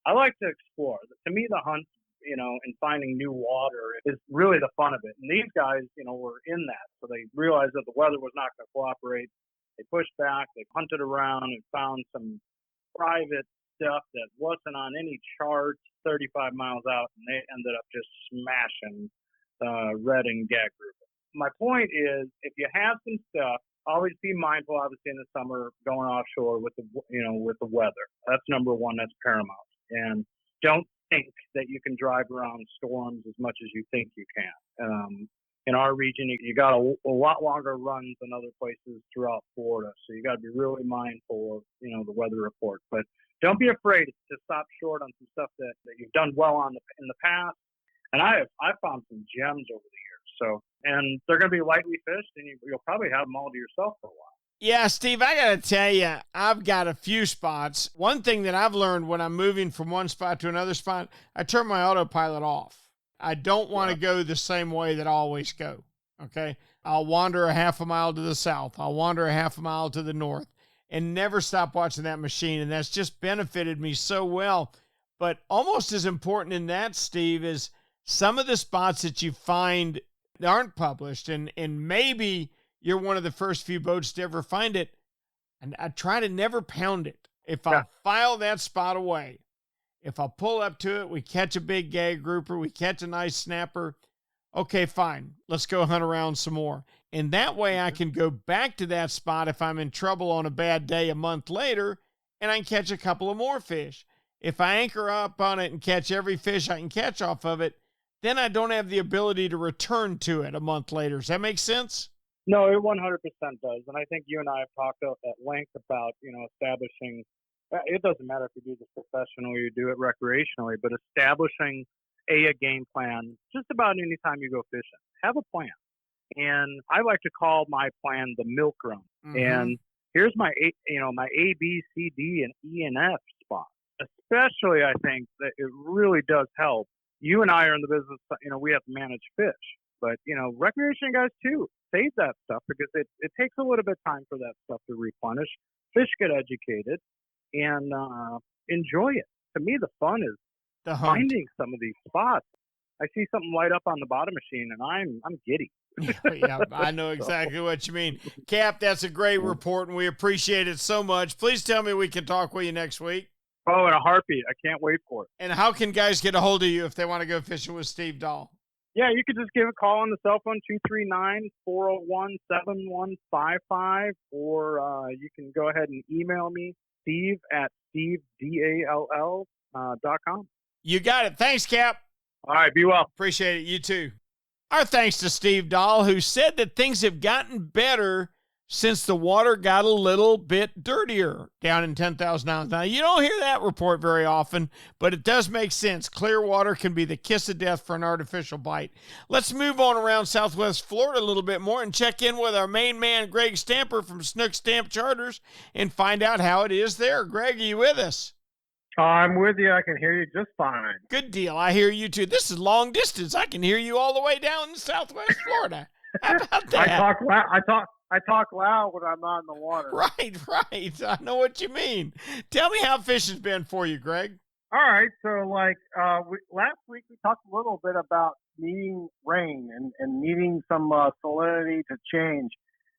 I like to explore. To me, the hunt, and finding new water is really the fun of it. And these guys, were in that. So they realized that the weather was not going to cooperate. They pushed back, they hunted around and found some private stuff that wasn't on any chart 35 miles out, and they ended up just smashing red and gag group. My point is, if you have some stuff always be mindful, obviously, in the summer going offshore with the weather. That's number one. That's paramount. And don't think that you can drive around storms as much as you think you can. In our region, you got a lot longer runs than other places throughout Florida, so you got to be really mindful of the weather report. But don't be afraid to stop short on some stuff that you've done well in the past. And I've found some gems over the years. So, and they're going to be lightly fished, and you'll probably have them all to yourself for a while. Yeah, Steve, I got to tell you, I've got a few spots. One thing that I've learned when I'm moving from one spot to another spot, I turn my autopilot off. I don't want to go the same way that I always go, okay? I'll wander a half a mile to the south. I'll wander a half a mile to the north and never stop watching that machine, and that's just benefited me so well. But almost as important in that, Steve, is some of the spots that you find that aren't published, and maybe you're one of the first few boats to ever find it, and I try to never pound it. If I file that spot away, if I pull up to it, we catch a big gag grouper, we catch a nice snapper, okay, fine, let's go hunt around some more. And that way I can go back to that spot if I'm in trouble on a bad day a month later, and I can catch a couple of more fish. If I anchor up on it and catch every fish I can catch off of it, then I don't have the ability to return to it a month later. Does that make sense? No, it 100% does. And I think you and I have talked at length about, establishing, it doesn't matter if you do this professionally or you do it recreationally, but establishing a game plan just about any time you go fishing. Have a plan. And I like to call my plan the milk run. Mm-hmm. And here's my A, B, C, D, and E and F spot. Especially, I think that it really does help. You and I are in the business, we have to manage fish. But, recreation guys too, save that stuff because it takes a little bit of time for that stuff to replenish. Fish get educated and enjoy it. To me, the fun is finding some of these spots. I see something light up on the bottom machine and I'm giddy. Yeah, I know exactly what you mean. Cap, that's a great report and we appreciate it so much. Please tell me we can talk with you next week. Oh, in a heartbeat. I can't wait for it. And how can guys get a hold of you if they want to go fishing with Steve Dahl? Yeah, you could just give a call on the cell phone, 239-401-7155, or you can go ahead and email me, steve@stevedall.com. You got it. Thanks, Cap. All right, be well. Appreciate it. You too. Our thanks to Steve Dahl, who said that things have gotten better since the water got a little bit dirtier down in 10,000 ounce. Now, you don't hear that report very often, but it does make sense. Clear water can be the kiss of death for an artificial bite. Let's move on around Southwest Florida a little bit more and check in with our main man, Greg Stamper from Snook Stamp Charters, and find out how it is there. Greg, are you with us? I'm with you. I can hear you just fine. Good deal. I hear you too. This is long distance. I can hear you all the way down in Southwest Florida. How about that? I talk loud when I'm not in the water. Right. I know what you mean. Tell me how fishing's been for you, Greg. All right. So, last week we talked a little bit about needing rain and needing some salinity to change.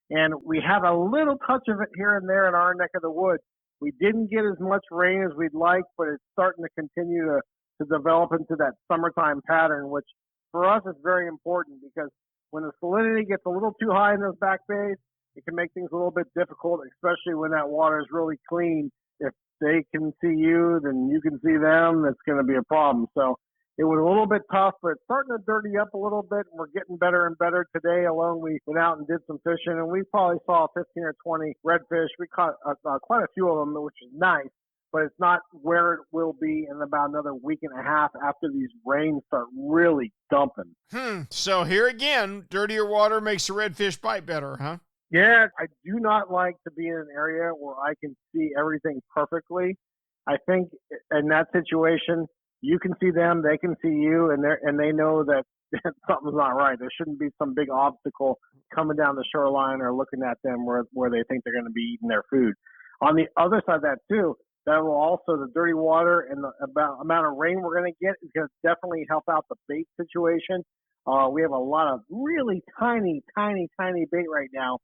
And we had a little touch of it here and there in our neck of the woods. We didn't get as much rain as we'd like, but it's starting to continue to develop into that summertime pattern, which for us is very important because when the salinity gets a little too high in those back bays, it can make things a little bit difficult, especially when that water is really clean. If they can see you, then you can see them. That's going to be a problem. So it was a little bit tough, but it's starting to dirty up a little bit, and we're getting better and better. Today alone, we went out and did some fishing, and we probably saw 15 or 20 redfish. We caught quite a few of them, which is nice. But it's not where it will be in about another week and a half after these rains start really dumping. So here again, dirtier water makes the redfish bite better, huh? Yeah, I do not like to be in an area where I can see everything perfectly. I think in that situation, you can see them, they can see you, and they know that something's not right. There shouldn't be some big obstacle coming down the shoreline or looking at them where they think they're going to be eating their food. On the other side of that, too, that will also, the dirty water and the amount of rain we're going to get is going to definitely help out the bait situation. We have a lot of really tiny bait right now.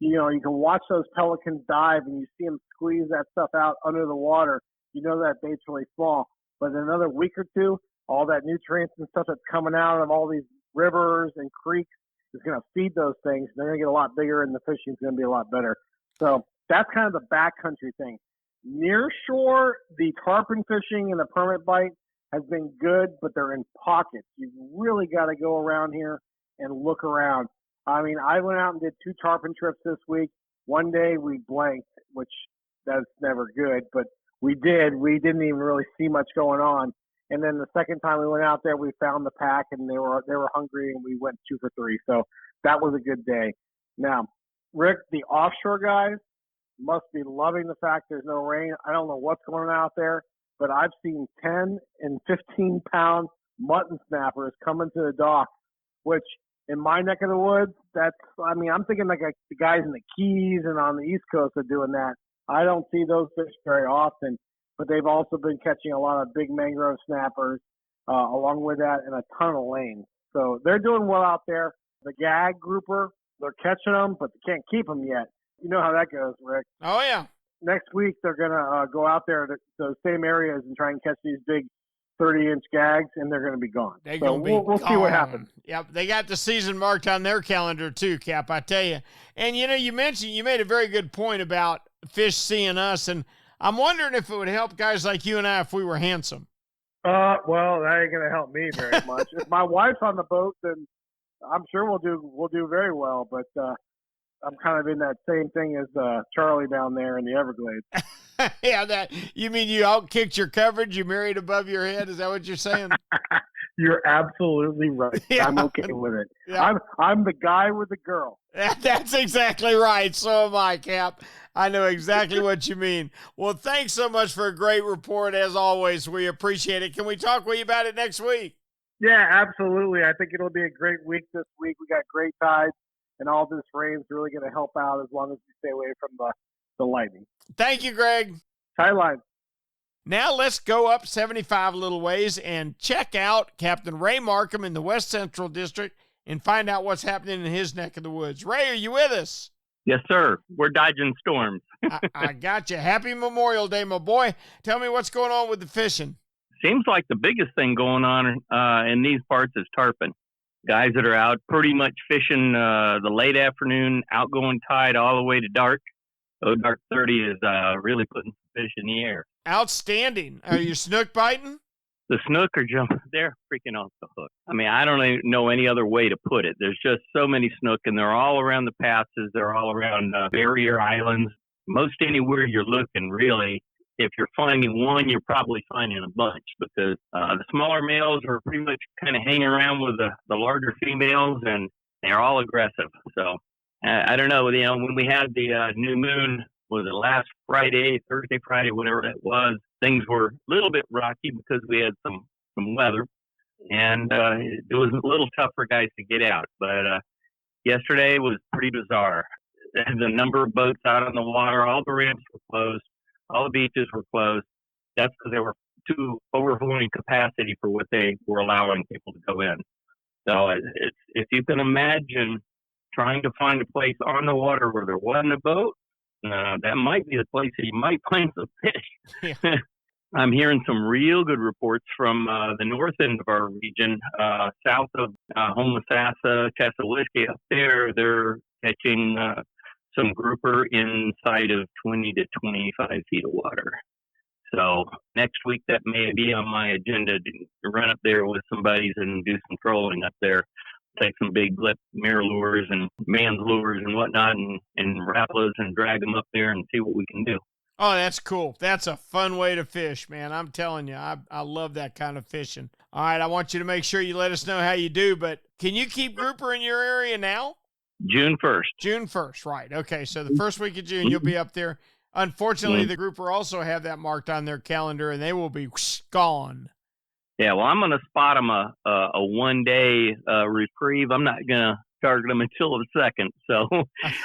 You can watch those pelicans dive and you see them squeeze that stuff out under the water. You know that bait's really small. But in another week or two, all that nutrients and stuff that's coming out of all these rivers and creeks is going to feed those things. They're going to get a lot bigger, and the fishing is going to be a lot better. So that's kind of the backcountry thing. Near shore, the tarpon fishing and the permit bite has been good, but they're in pockets. You've really got to go around here and look around. I mean, I went out and did 2 tarpon trips this week. One day we blanked, which that's never good, but we did. We didn't even really see much going on. And then the second time we went out there, we found the pack, and they were hungry, and we went 2 for 3. So that was a good day. Now, Rick, the offshore guys must be loving the fact there's no rain. I don't know what's going on out there, but I've seen 10 and 15-pound mutton snappers coming to the dock, which in my neck of the woods, I'm thinking like the guys in the Keys and on the East Coast are doing that. I don't see those fish very often, but they've also been catching a lot of big mangrove snappers along with that and a ton of lanes. So they're doing well out there. The gag grouper, they're catching them, but they can't keep them yet. You know how that goes, Rick. Oh, yeah. Next week, they're going to go out there to those same areas and try and catch these big 30-inch gags, and they're going to be gone. We'll see what happens. Yep, they got the season marked on their calendar too, Cap, I tell you. And, you made a very good point about fish seeing us, and I'm wondering if it would help guys like you and I if we were handsome. Well, that ain't going to help me very much. If my wife's on the boat, then I'm sure we'll do very well, but I'm kind of in that same thing as Charlie down there in the Everglades. Yeah, you mean you outkicked your coverage? You married above your head? Is that what you're saying? You're absolutely right. Yeah. I'm okay with it. Yeah. I'm the guy with the girl. That's exactly right. So am I, Cap. I know exactly what you mean. Well, thanks so much for a great report. As always, we appreciate it. Can we talk with you about it next week? Yeah, absolutely. I think it'll be a great week this week. We got great tides, and all this rain's really going to help out as long as we stay away from the lightning. Thank you, Greg. Tie line. Now let's go up 75 a little ways and check out Captain Ray Markham in the West Central District and find out what's happening in his neck of the woods. Ray, are you with us? Yes, sir. We're dodging storms. I got you. Happy Memorial Day, my boy. Tell me what's going on with the fishing. Seems like the biggest thing going on in these parts is tarpon. Guys that are out pretty much fishing the late afternoon, outgoing tide all the way to dark. So dark 30 is really putting some fish in the air. Outstanding. Are you snook biting? The snook are jumping. They're freaking off the hook. I mean, I don't even know any other way to put it. There's just so many snook, and they're all around the passes. They're all around barrier islands. Most anywhere you're looking, really. If you're finding one, you're probably finding a bunch because the smaller males are pretty much kind of hanging around with the larger females, and they're all aggressive. So I don't know. When we had the new moon, was it last Friday, Thursday, Friday, whatever that was, things were a little bit rocky because we had some weather, and it was a little tough for guys to get out. But yesterday was pretty bizarre. There's a number of boats out on the water. All the ramps were closed. All the beaches were closed. That's because they were too overflowing capacity for what they were allowing people to go in. So if you can imagine trying to find a place on the water where there wasn't a boat, that might be the place that you might find some fish. Yeah. I'm hearing some real good reports from the north end of our region, south of Homosassa, Chesapeake up there. They're catching some grouper inside of 20 to 25 feet of water. So next week that may be on my agenda to run up there with some buddies and do some trolling up there. Take some big lip mirror lures and man's lures and whatnot and rappalas and drag them up there and see what we can do. Oh, that's cool. That's a fun way to fish, man. I'm telling you, I love that kind of fishing. All right, I want you to make sure you let us know how you do, but can you keep grouper in your area now? June 1st. June 1st, right. Okay, so the first week of June, you'll be up there. Unfortunately, the grouper also have that marked on their calendar, and they will be gone. Yeah, well, I'm going to spot them a one-day reprieve. I'm not going to target them until the 2nd. So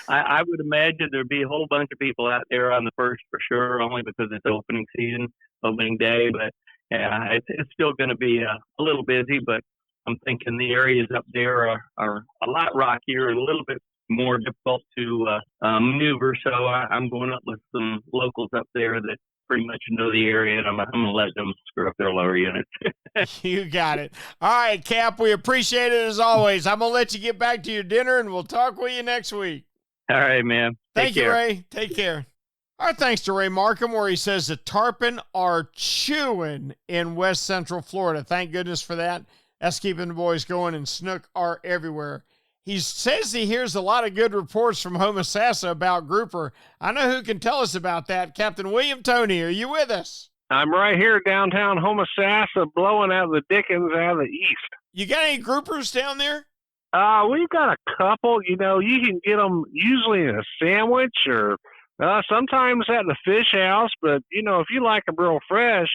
I would imagine there'd be a whole bunch of people out there on the 1st for sure, only because it's opening season, opening day. But yeah, it's still going to be a little busy, but I'm thinking the areas up there are a lot rockier and a little bit more difficult to maneuver. So I'm going up with some locals up there that pretty much know the area, and I'm going to let them screw up their lower units. You got it. All right, Cap, we appreciate it as always. I'm going to let you get back to your dinner, and we'll talk with you next week. All right, man. Thank you, Ray. Take care. Our thanks to Ray Markham, where he says the tarpon are chewing in west central Florida. Thank goodness for that. That's keeping the boys going, and snook are everywhere. He says he hears a lot of good reports from Homosassa about grouper. I know who can tell us about that. Captain William Toney, are you with us? I'm right here downtown Homosassa, blowing out the dickens out of the east. You got any groupers down there? We've got a couple. You know, you can get them usually in a sandwich or sometimes at the fish house. But, you know, if you like them real fresh,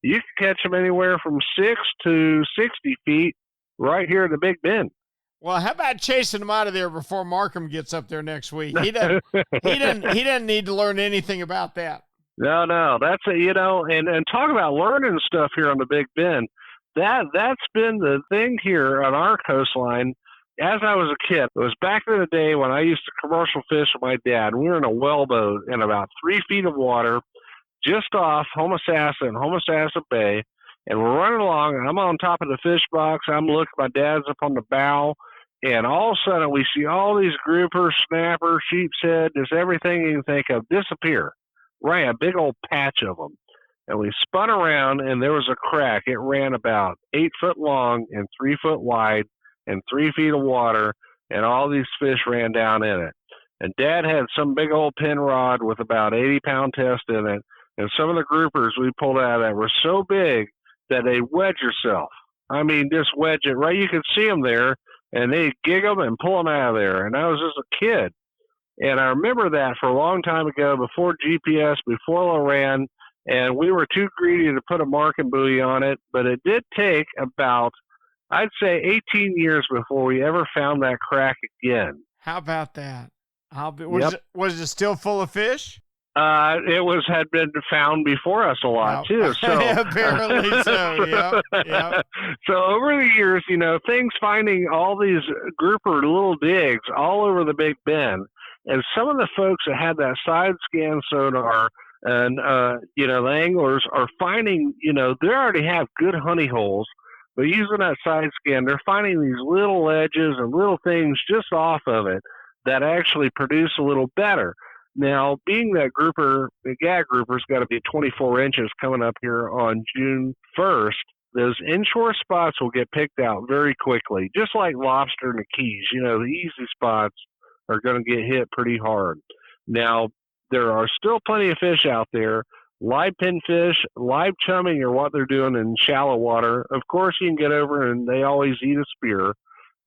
you can catch them anywhere from 6 to 60 feet right here in the Big Bend. Well, how about chasing them out of there before Markham gets up there next week? He doesn't need to learn anything about that. No, that's you know, and talk about learning stuff here on the Big Bend. That's been the thing here on our coastline. As I was a kid, it was back in the day when I used to commercial fish with my dad. We were in a wellboat in about 3 feet of water, just off Homosassa and Homosassa Bay, and we're running along. And I'm on top of the fish box. I'm looking. My dad's up on the bow, and all of a sudden we see all these groupers, snappers, sheepshead, just everything you can think of disappear. Right, a big old patch of them. And we spun around, and there was a crack. It ran about 8 foot long and 3 foot wide and 3 feet of water, and all these fish ran down in it. And Dad had some big old pin rod with about 80-pound test in it, and some of the groupers we pulled out of that were so big that they wedge yourself. I mean, just wedge it right. You could see them there, and they gig them and pull them out of there. And I was just a kid. And I remember that for a long time ago, before GPS, before Loran, and we were too greedy to put a marking buoy on it. But it did take about, I'd say, 18 years before we ever found that crack again. How about that? Was it still full of fish? It had been found before us a lot too. So apparently so. Yep. So over the years, you know, finding all these grouper little digs all over the Big Bend, and some of the folks that had that side scan sonar, and you know, the anglers are finding, you know, they already have good honey holes, but using that side scan, they're finding these little ledges and little things just off of it that actually produce a little better. Now, being that the gag grouper's got to be 24 inches coming up here on June 1st, those inshore spots will get picked out very quickly, just like lobster in the Keys. You know, the easy spots are going to get hit pretty hard. Now, there are still plenty of fish out there. Live pinfish, live chumming are what they're doing in shallow water. Of course, you can get over and they always eat a spear.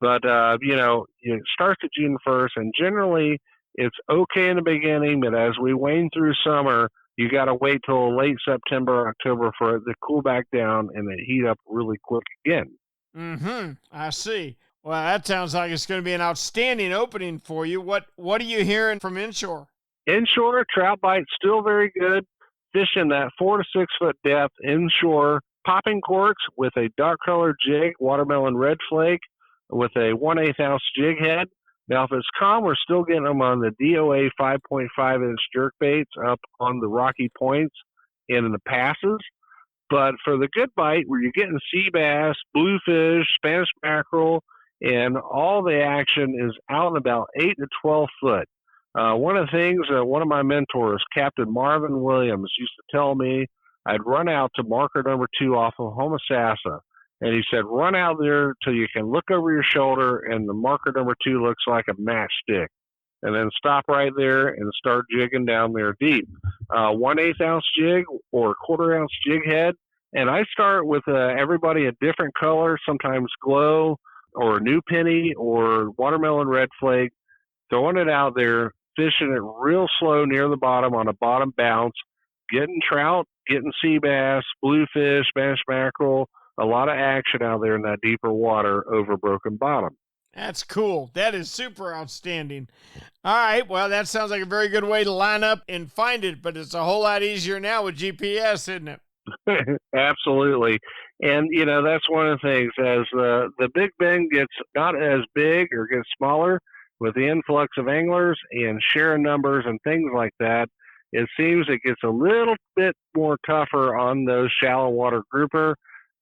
But, you know, it starts at June 1st, and generally it's okay in the beginning, but as we wane through summer, you got to wait till late September, October for it to cool back down and then heat up really quick again. I see. Well, that sounds like it's going to be an outstanding opening for you. What are you hearing from inshore? Inshore, trout bite still very good. Fishing that 4 to 6 foot depth inshore, popping corks with a dark colored jig, watermelon red flake, with a 1/8 ounce jig head. Now, if it's calm, we're still getting them on the DOA 5.5 inch jerk baits up on the Rocky Points and in the passes. But for the good bite, where you're getting sea bass, bluefish, Spanish mackerel, and all the action is out and about 8 to 12 foot. One of the things one of my mentors, Captain Marvin Williams, used to tell me, I'd run out to marker number 2 off of Homosassa. And he said, run out there till you can look over your shoulder and the marker number 2 looks like a matchstick. And then stop right there and start jigging down there deep. 1/8 ounce jig or 1/4 ounce jig head. And I start with everybody a different color, sometimes glow or a new penny or watermelon red flake, throwing it out there, fishing it real slow near the bottom on a bottom bounce, getting trout, getting sea bass, bluefish, Spanish mackerel, a lot of action out there in that deeper water over broken bottom. That's cool. That is super outstanding. All right. Well, that sounds like a very good way to line up and find it, but it's a whole lot easier now with GPS, isn't it? Absolutely. And, you know, that's one of the things. As the Big Bend gets not as big or gets smaller with the influx of anglers and sharing numbers and things like that, It seems it gets a little bit more tougher on those shallow water grouper.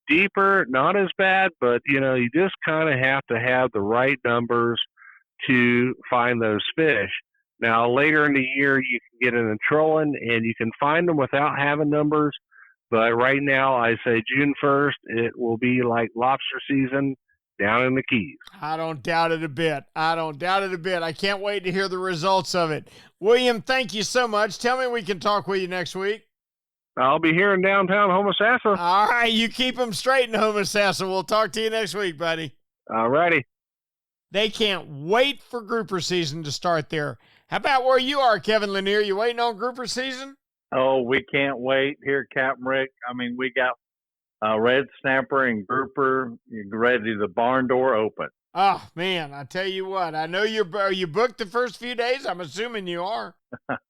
Deeper, not as bad, but you just kind of have to have the right numbers to find those fish. Now, later in the year, you can get in a trolling and you can find them without having numbers. But right now, I say June 1st, it will be like lobster season down in the Keys. I don't doubt it a bit. I can't wait to hear the results of it. William, thank you so much. Tell me we can talk with you next week. I'll be here in downtown Homosassa. All right, you keep them straight in Homosassa. We'll talk to you next week, buddy. All righty. They can't wait for grouper season to start there. How about where you are, Kevin Lanier? You waiting on grouper season? Oh, we can't wait here, Captain Rick. I mean, we got red snapper and grouper ready, the barn door open. Oh, man, I tell you what. I know you booked the first few days. I'm assuming you are.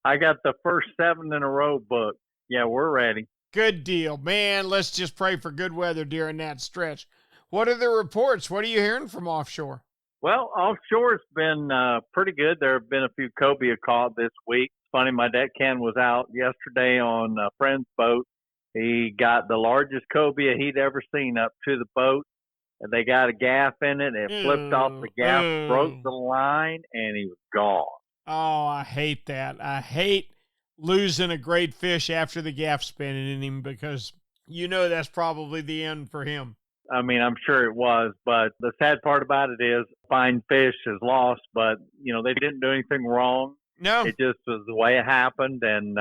I got the first 7 in a row booked. Yeah, we're ready. Good deal. Man, let's just pray for good weather during that stretch. What are the reports? What are you hearing from offshore? Well, offshore's been pretty good. There have been a few cobia caught this week. It's funny, my deckhand was out yesterday on a friend's boat. He got the largest cobia he'd ever seen up to the boat. And they got a gaff in it. It flipped off the gaff, broke the line, and he was gone. Oh, I hate that. I hate losing a great fish after the gaff spinning in him, because that's probably the end for him. I mean, I'm sure it was, but the sad part about it is fine fish is lost, but, they didn't do anything wrong. No. It just was the way it happened, and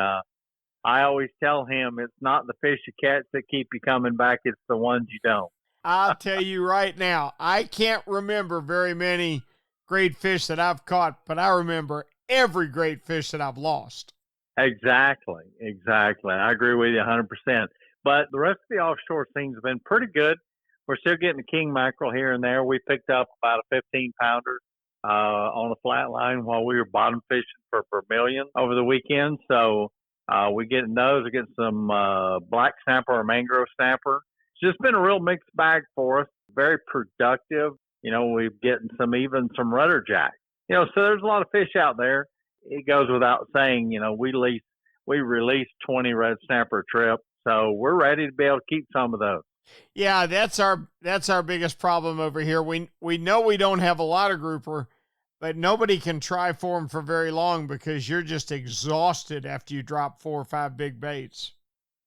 I always tell him it's not the fish you catch that keep you coming back, it's the ones you don't. I'll tell you right now, I can't remember very many great fish that I've caught, but I remember every great fish that I've lost. Exactly. I agree with you 100%. But the rest of the offshore things have been pretty good. We're still getting the king mackerel here and there. We picked up about a 15-pounder on a flat line while we were bottom fishing for vermilion over the weekend. So we're getting those. We're getting some black snapper or mangrove snapper. It's just been a real mixed bag for us. Very productive. We're getting some rudder jack. So there's a lot of fish out there. It goes without saying, we released 20 red snapper a trip. So we're ready to be able to keep some of those. Yeah, that's our biggest problem over here. We know we don't have a lot of grouper, but nobody can try for them for very long because you're just exhausted after you drop 4 or 5 big baits.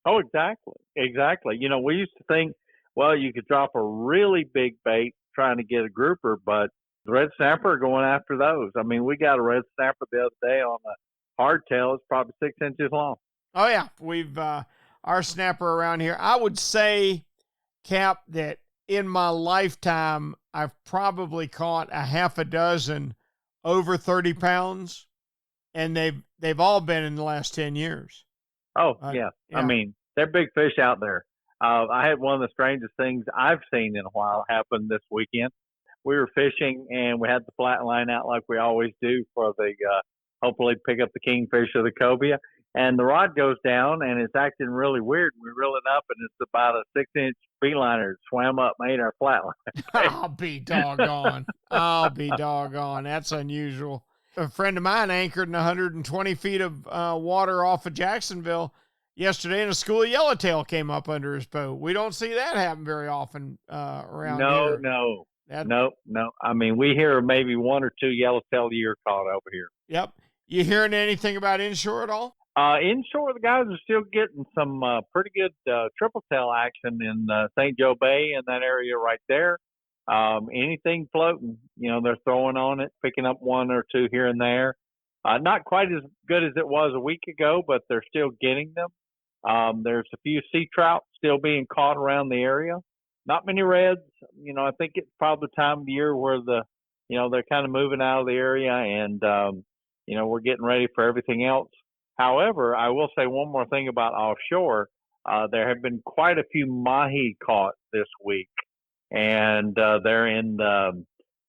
Oh, exactly. We used to think, well, you could drop a really big bait trying to get a grouper, but the red snapper are going after those. I mean, we got a red snapper the other day on a hardtail. It's probably 6 inches long. Oh, yeah. We've our snapper around here. I would say, Cap, that in my lifetime, I've probably caught a half a dozen over 30 pounds, and they've all been in the last 10 years. Oh, yeah. I mean, they're big fish out there. I had one of the strangest things I've seen in a while happen this weekend. We were fishing, and we had the flat line out like we always do for the hopefully pick up the kingfish or the cobia. And the rod goes down, and it's acting really weird. We reel it up, and it's about a 6-inch beeliner. Swam up, made our flat line. I'll be doggone. That's unusual. A friend of mine anchored in 120 feet of water off of Jacksonville yesterday, and a school of yellowtail came up under his boat. We don't see that happen very often around here. No. I mean, we hear maybe 1 or 2 yellowtail a year caught over here. Yep. You hearing anything about inshore at all? Inshore, the guys are still getting some pretty good triple tail action in St. Joe Bay and that area right there. Anything floating, they're throwing on it, picking up 1 or 2 here and there. Not quite as good as it was a week ago, but they're still getting them. There's a few sea trout still being caught around the area. Not many reds. I think it's probably the time of the year where they're kind of moving out of the area, and we're getting ready for everything else. However, I will say one more thing about offshore. There have been quite a few mahi caught this week, and they're in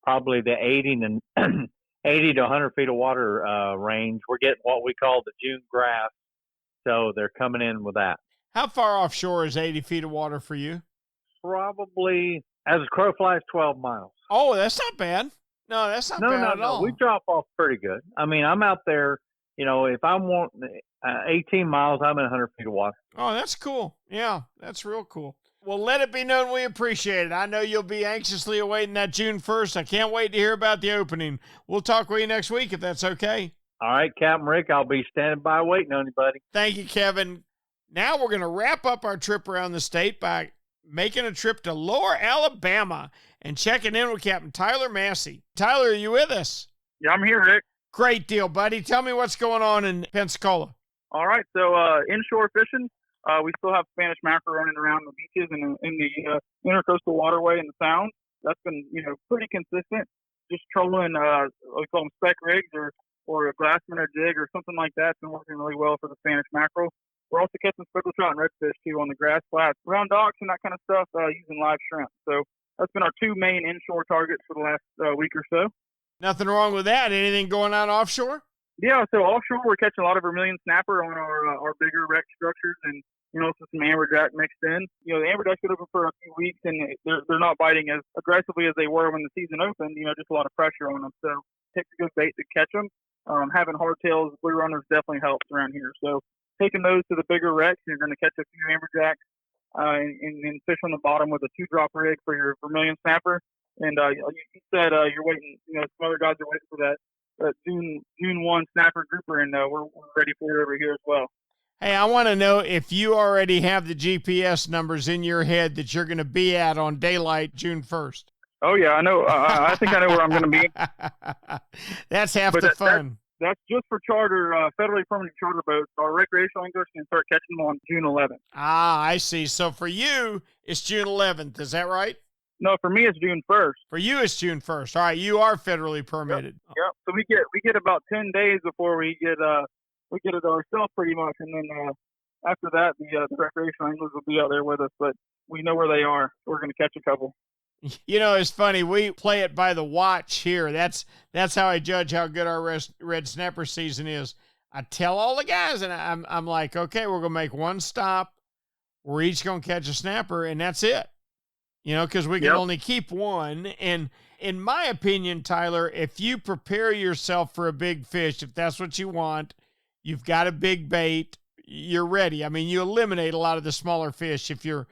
probably the 80 to 100 feet of water range. We're getting what we call the June grass, so they're coming in with that. How far offshore is 80 feet of water for you? Probably, as a crow flies, 12 miles. Oh, that's not bad. No, that's not bad at all. We drop off pretty good. I mean, I'm out there if I'm wanting 18 miles, I'm in 100 feet of water. Oh, that's cool. Yeah, that's real cool. Well, let it be known we appreciate it. I know you'll be anxiously awaiting that June 1st. I can't wait to hear about the opening. We'll talk with you next week if that's okay. All right, Captain Rick, I'll be standing by waiting on you, buddy. Thank you, Kevin. Now we're going to wrap up our trip around the state by making a trip to Lower Alabama and checking in with Captain Tyler Massey. Tyler, are you with us? Yeah, I'm here, Rick. Great deal, buddy. Tell me what's going on in Pensacola. All right, so inshore fishing, we still have Spanish mackerel running around the beaches and in the intercoastal waterway and the sound. That's been, pretty consistent. Just trolling, we call them spec rigs or a glassman or jig or something like that. It's been working really well for the Spanish mackerel. We're also catching speckled trout and redfish, too, on the grass flats, around docks and that kind of stuff, using live shrimp. So that's been our two main inshore targets for the last week or so. Nothing wrong with that. Anything going on offshore? Yeah, so offshore we're catching a lot of vermilion snapper on our bigger wreck structures and, so some amberjack mixed in. The amberjack's been open for a few weeks and they're not biting as aggressively as they were when the season opened, just a lot of pressure on them. So it takes a good bait to catch them. Having hardtails, blue runners definitely helps around here. So taking those to the bigger wrecks, you're going to catch a few amberjacks and fish on the bottom with a 2-drop rig for your vermilion snapper. And you said you're waiting, some other guys are waiting for that June 1 snapper grouper, and we're ready for it over here as well. Hey, I want to know if you already have the GPS numbers in your head that you're going to be at on daylight June 1st. Oh, yeah, I know. I think I know where I'm going to be. That's half the fun. That's just for charter, federally permanent charter boats. Our recreational anglers can start catching them on June 11th. Ah, I see. So for you, it's June 11th. Is that right? No, for me, it's June 1st. For you, it's June 1st. All right, you are federally permitted. Yep. So we get about 10 days before we get it ourselves pretty much, and then after that, the recreational anglers will be out there with us. But we know where they are. So we're going to catch a couple. It's funny. We play it by the watch here. That's how I judge how good our red snapper season is. I tell all the guys, and I'm like, okay, we're gonna make one stop. We're each gonna catch a snapper, and that's it. Because we can only keep one. And in my opinion, Tyler, if you prepare yourself for a big fish, if that's what you want, you've got a big bait, you're ready. I mean, you eliminate a lot of the smaller fish if you're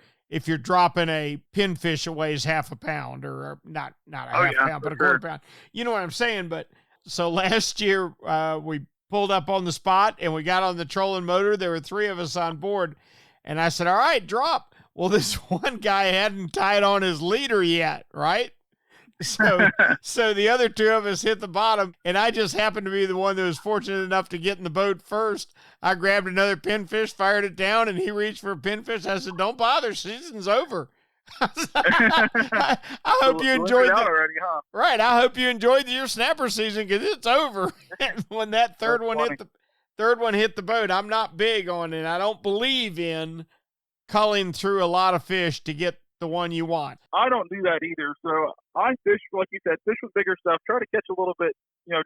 dropping a pinfish that weighs half a pound or not a half pound, but a quarter pound. You know what I'm saying? But so last year we pulled up on the spot and we got on the trolling motor. There were 3 of us on board. And I said, all right, drop. Well, this one guy hadn't tied on his leader yet, right? So the other 2 of us hit the bottom, and I just happened to be the one that was fortunate enough to get in the boat first. I grabbed another pinfish, fired it down, and he reached for a pinfish. I said, don't bother, season's over. I hope you enjoyed it already, huh? Right, I hope you enjoyed your snapper season because it's over. When that third one hit the boat, I'm not big on it. I don't believe in culling through a lot of fish to get the one you want. I don't do that either. So I fish, like you said, fish with bigger stuff. Try to catch a little bit,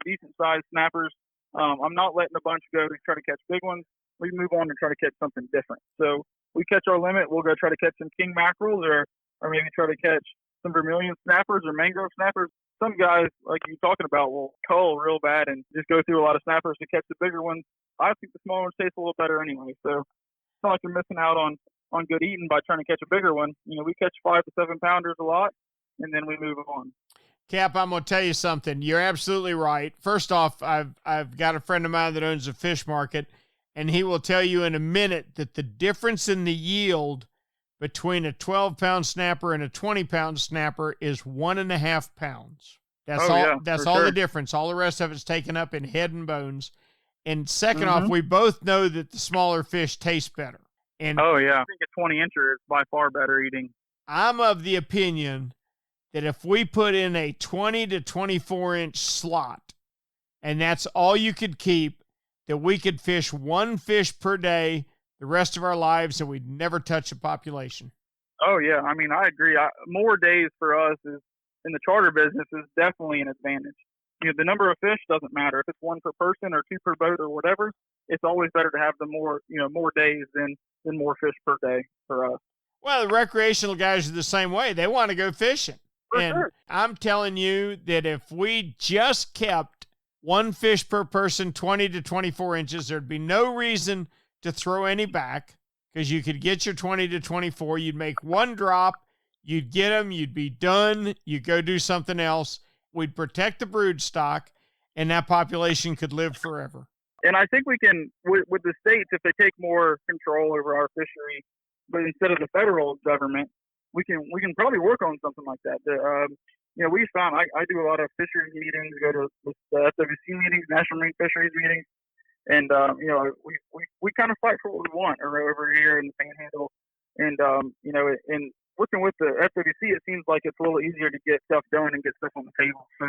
decent sized snappers. I'm not letting a bunch go to try to catch big ones. We move on and try to catch something different. So we catch our limit. We'll go try to catch some king mackerels or maybe try to catch some vermilion snappers or mangrove snappers. Some guys, like you're talking about, will cull real bad and just go through a lot of snappers to catch the bigger ones. I think the smaller ones taste a little better anyway. So it's not like you're missing out on good eating by trying to catch a bigger one. We catch 5 to 7 pounders a lot, and then we move on. Cap, I'm going to tell you something. You're absolutely right. First off, I've got a friend of mine that owns a fish market, and he will tell you in a minute that the difference in the yield between a 12-pound snapper and a 20-pound snapper is 1.5 pounds. That's all the difference. All the rest of it's taken up in head and bones. And second off, we both know that the smaller fish taste better. And I think a 20-incher is by far better eating. I'm of the opinion that if we put in a 20 to 24-inch slot, and that's all you could keep, that we could fish 1 fish per day the rest of our lives, and we'd never touch a population. Oh, yeah. I mean, I agree. More days for us is in the charter business is definitely an advantage. The number of fish doesn't matter. If it's 1 per person or 2 per boat or whatever, it's always better to have the more days than more fish per day for us. Well, the recreational guys are the same way. They want to go fishing. For sure. I'm telling you that if we just kept one fish per person, 20 to 24 inches. There'd be no reason to throw any back because you could get your 20 to 24. You'd make one drop. You'd get them. You'd be done. You go do something else. We'd protect the brood stock, and that population could live forever. And I think we can, with the states, if they take more control over our fishery, but instead of the federal government, we can probably work on something like that. We found I do a lot of fisheries meetings, go to the FWC meetings, National Marine Fisheries meetings, and we kind of fight for what we want over here in the Panhandle, and in working with the FWC, it seems like it's a little easier to get stuff done and get stuff on the table. So.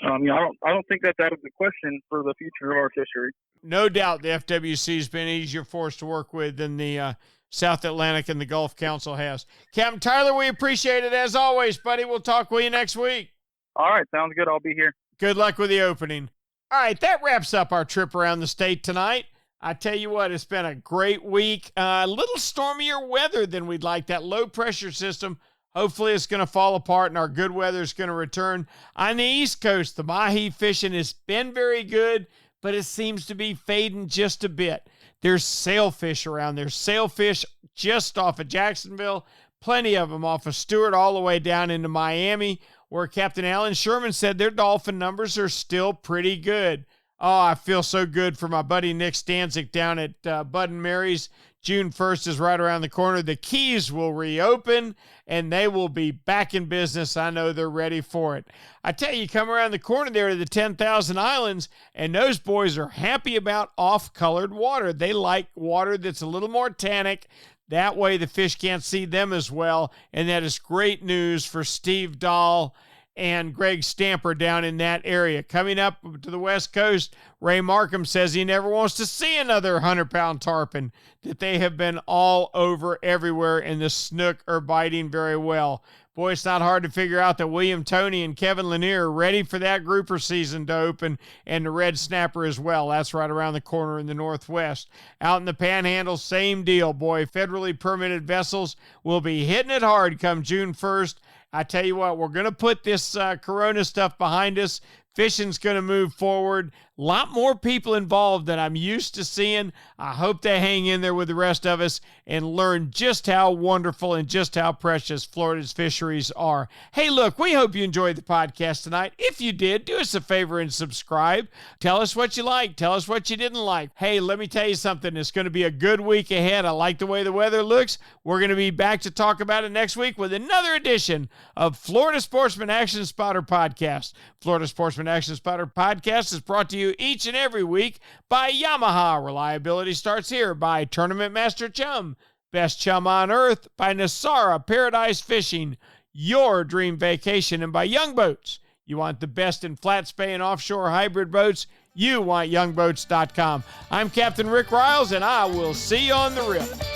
I don't think that is a question for the future of our fishery. No doubt the FWC has been easier for us to work with than the South Atlantic and the Gulf Council has. Captain Tyler, we appreciate it as always, buddy. We'll talk with you next week. All right, sounds good. I'll be here. Good luck with the opening. All right, that wraps up our trip around the state tonight. I tell you what, it's been a great week. A little stormier weather than we'd like. That low pressure system, hopefully it's going to fall apart and our good weather is going to return. On the East Coast, the Mahi fishing has been very good, but it seems to be fading just a bit. There's sailfish around there. Sailfish just off of Jacksonville. Plenty of them off of Stewart all the way down into Miami, where Captain Alan Sherman said their dolphin numbers are still pretty good. Oh, I feel so good for my buddy Nick Stanzik down at Bud and Mary's. June 1st is right around the corner. The Keys will reopen, and they will be back in business. I know they're ready for it. I tell you, come around the corner there to the 10,000 Islands, and those boys are happy about off-colored water. They like water that's a little more tannic. That way the fish can't see them as well, and that is great news for Steve Dahl and Greg Stamper down in that area. Coming up to the West Coast, Ray Markham says he never wants to see another 100-pound tarpon, that they have been all over everywhere, and the snook are biting very well. Boy, it's not hard to figure out that William Toney and Kevin Lanier are ready for that grouper season to open, and the red snapper as well. That's right around the corner in the Northwest. Out in the Panhandle, same deal, boy. Federally permitted vessels will be hitting it hard come June 1st. I tell you what, we're going to put this Corona stuff behind us. Fishing's going to move forward. A lot more people involved than I'm used to seeing. I hope they hang in there with the rest of us and learn just how wonderful and just how precious Florida's fisheries are. Hey, look, we hope you enjoyed the podcast tonight. If you did, do us a favor and subscribe. Tell us what you liked. Tell us what you didn't like. Hey, let me tell you something. It's going to be a good week ahead. I like the way the weather looks. We're going to be back to talk about it next week with another edition of Florida Sportsman Action Spotter Podcast. Florida Sportsman Action Spotter Podcast is brought to you each and every week by Yamaha. Reliability starts here. By Tournament Master Chum, best chum on earth. By Nosara Paradise Fishing, your dream vacation. And by Young Boats. You want the best in flat spay and offshore hybrid boats? You want youngboats.com. I'm Captain Rick Riles, and I will see you on the rip.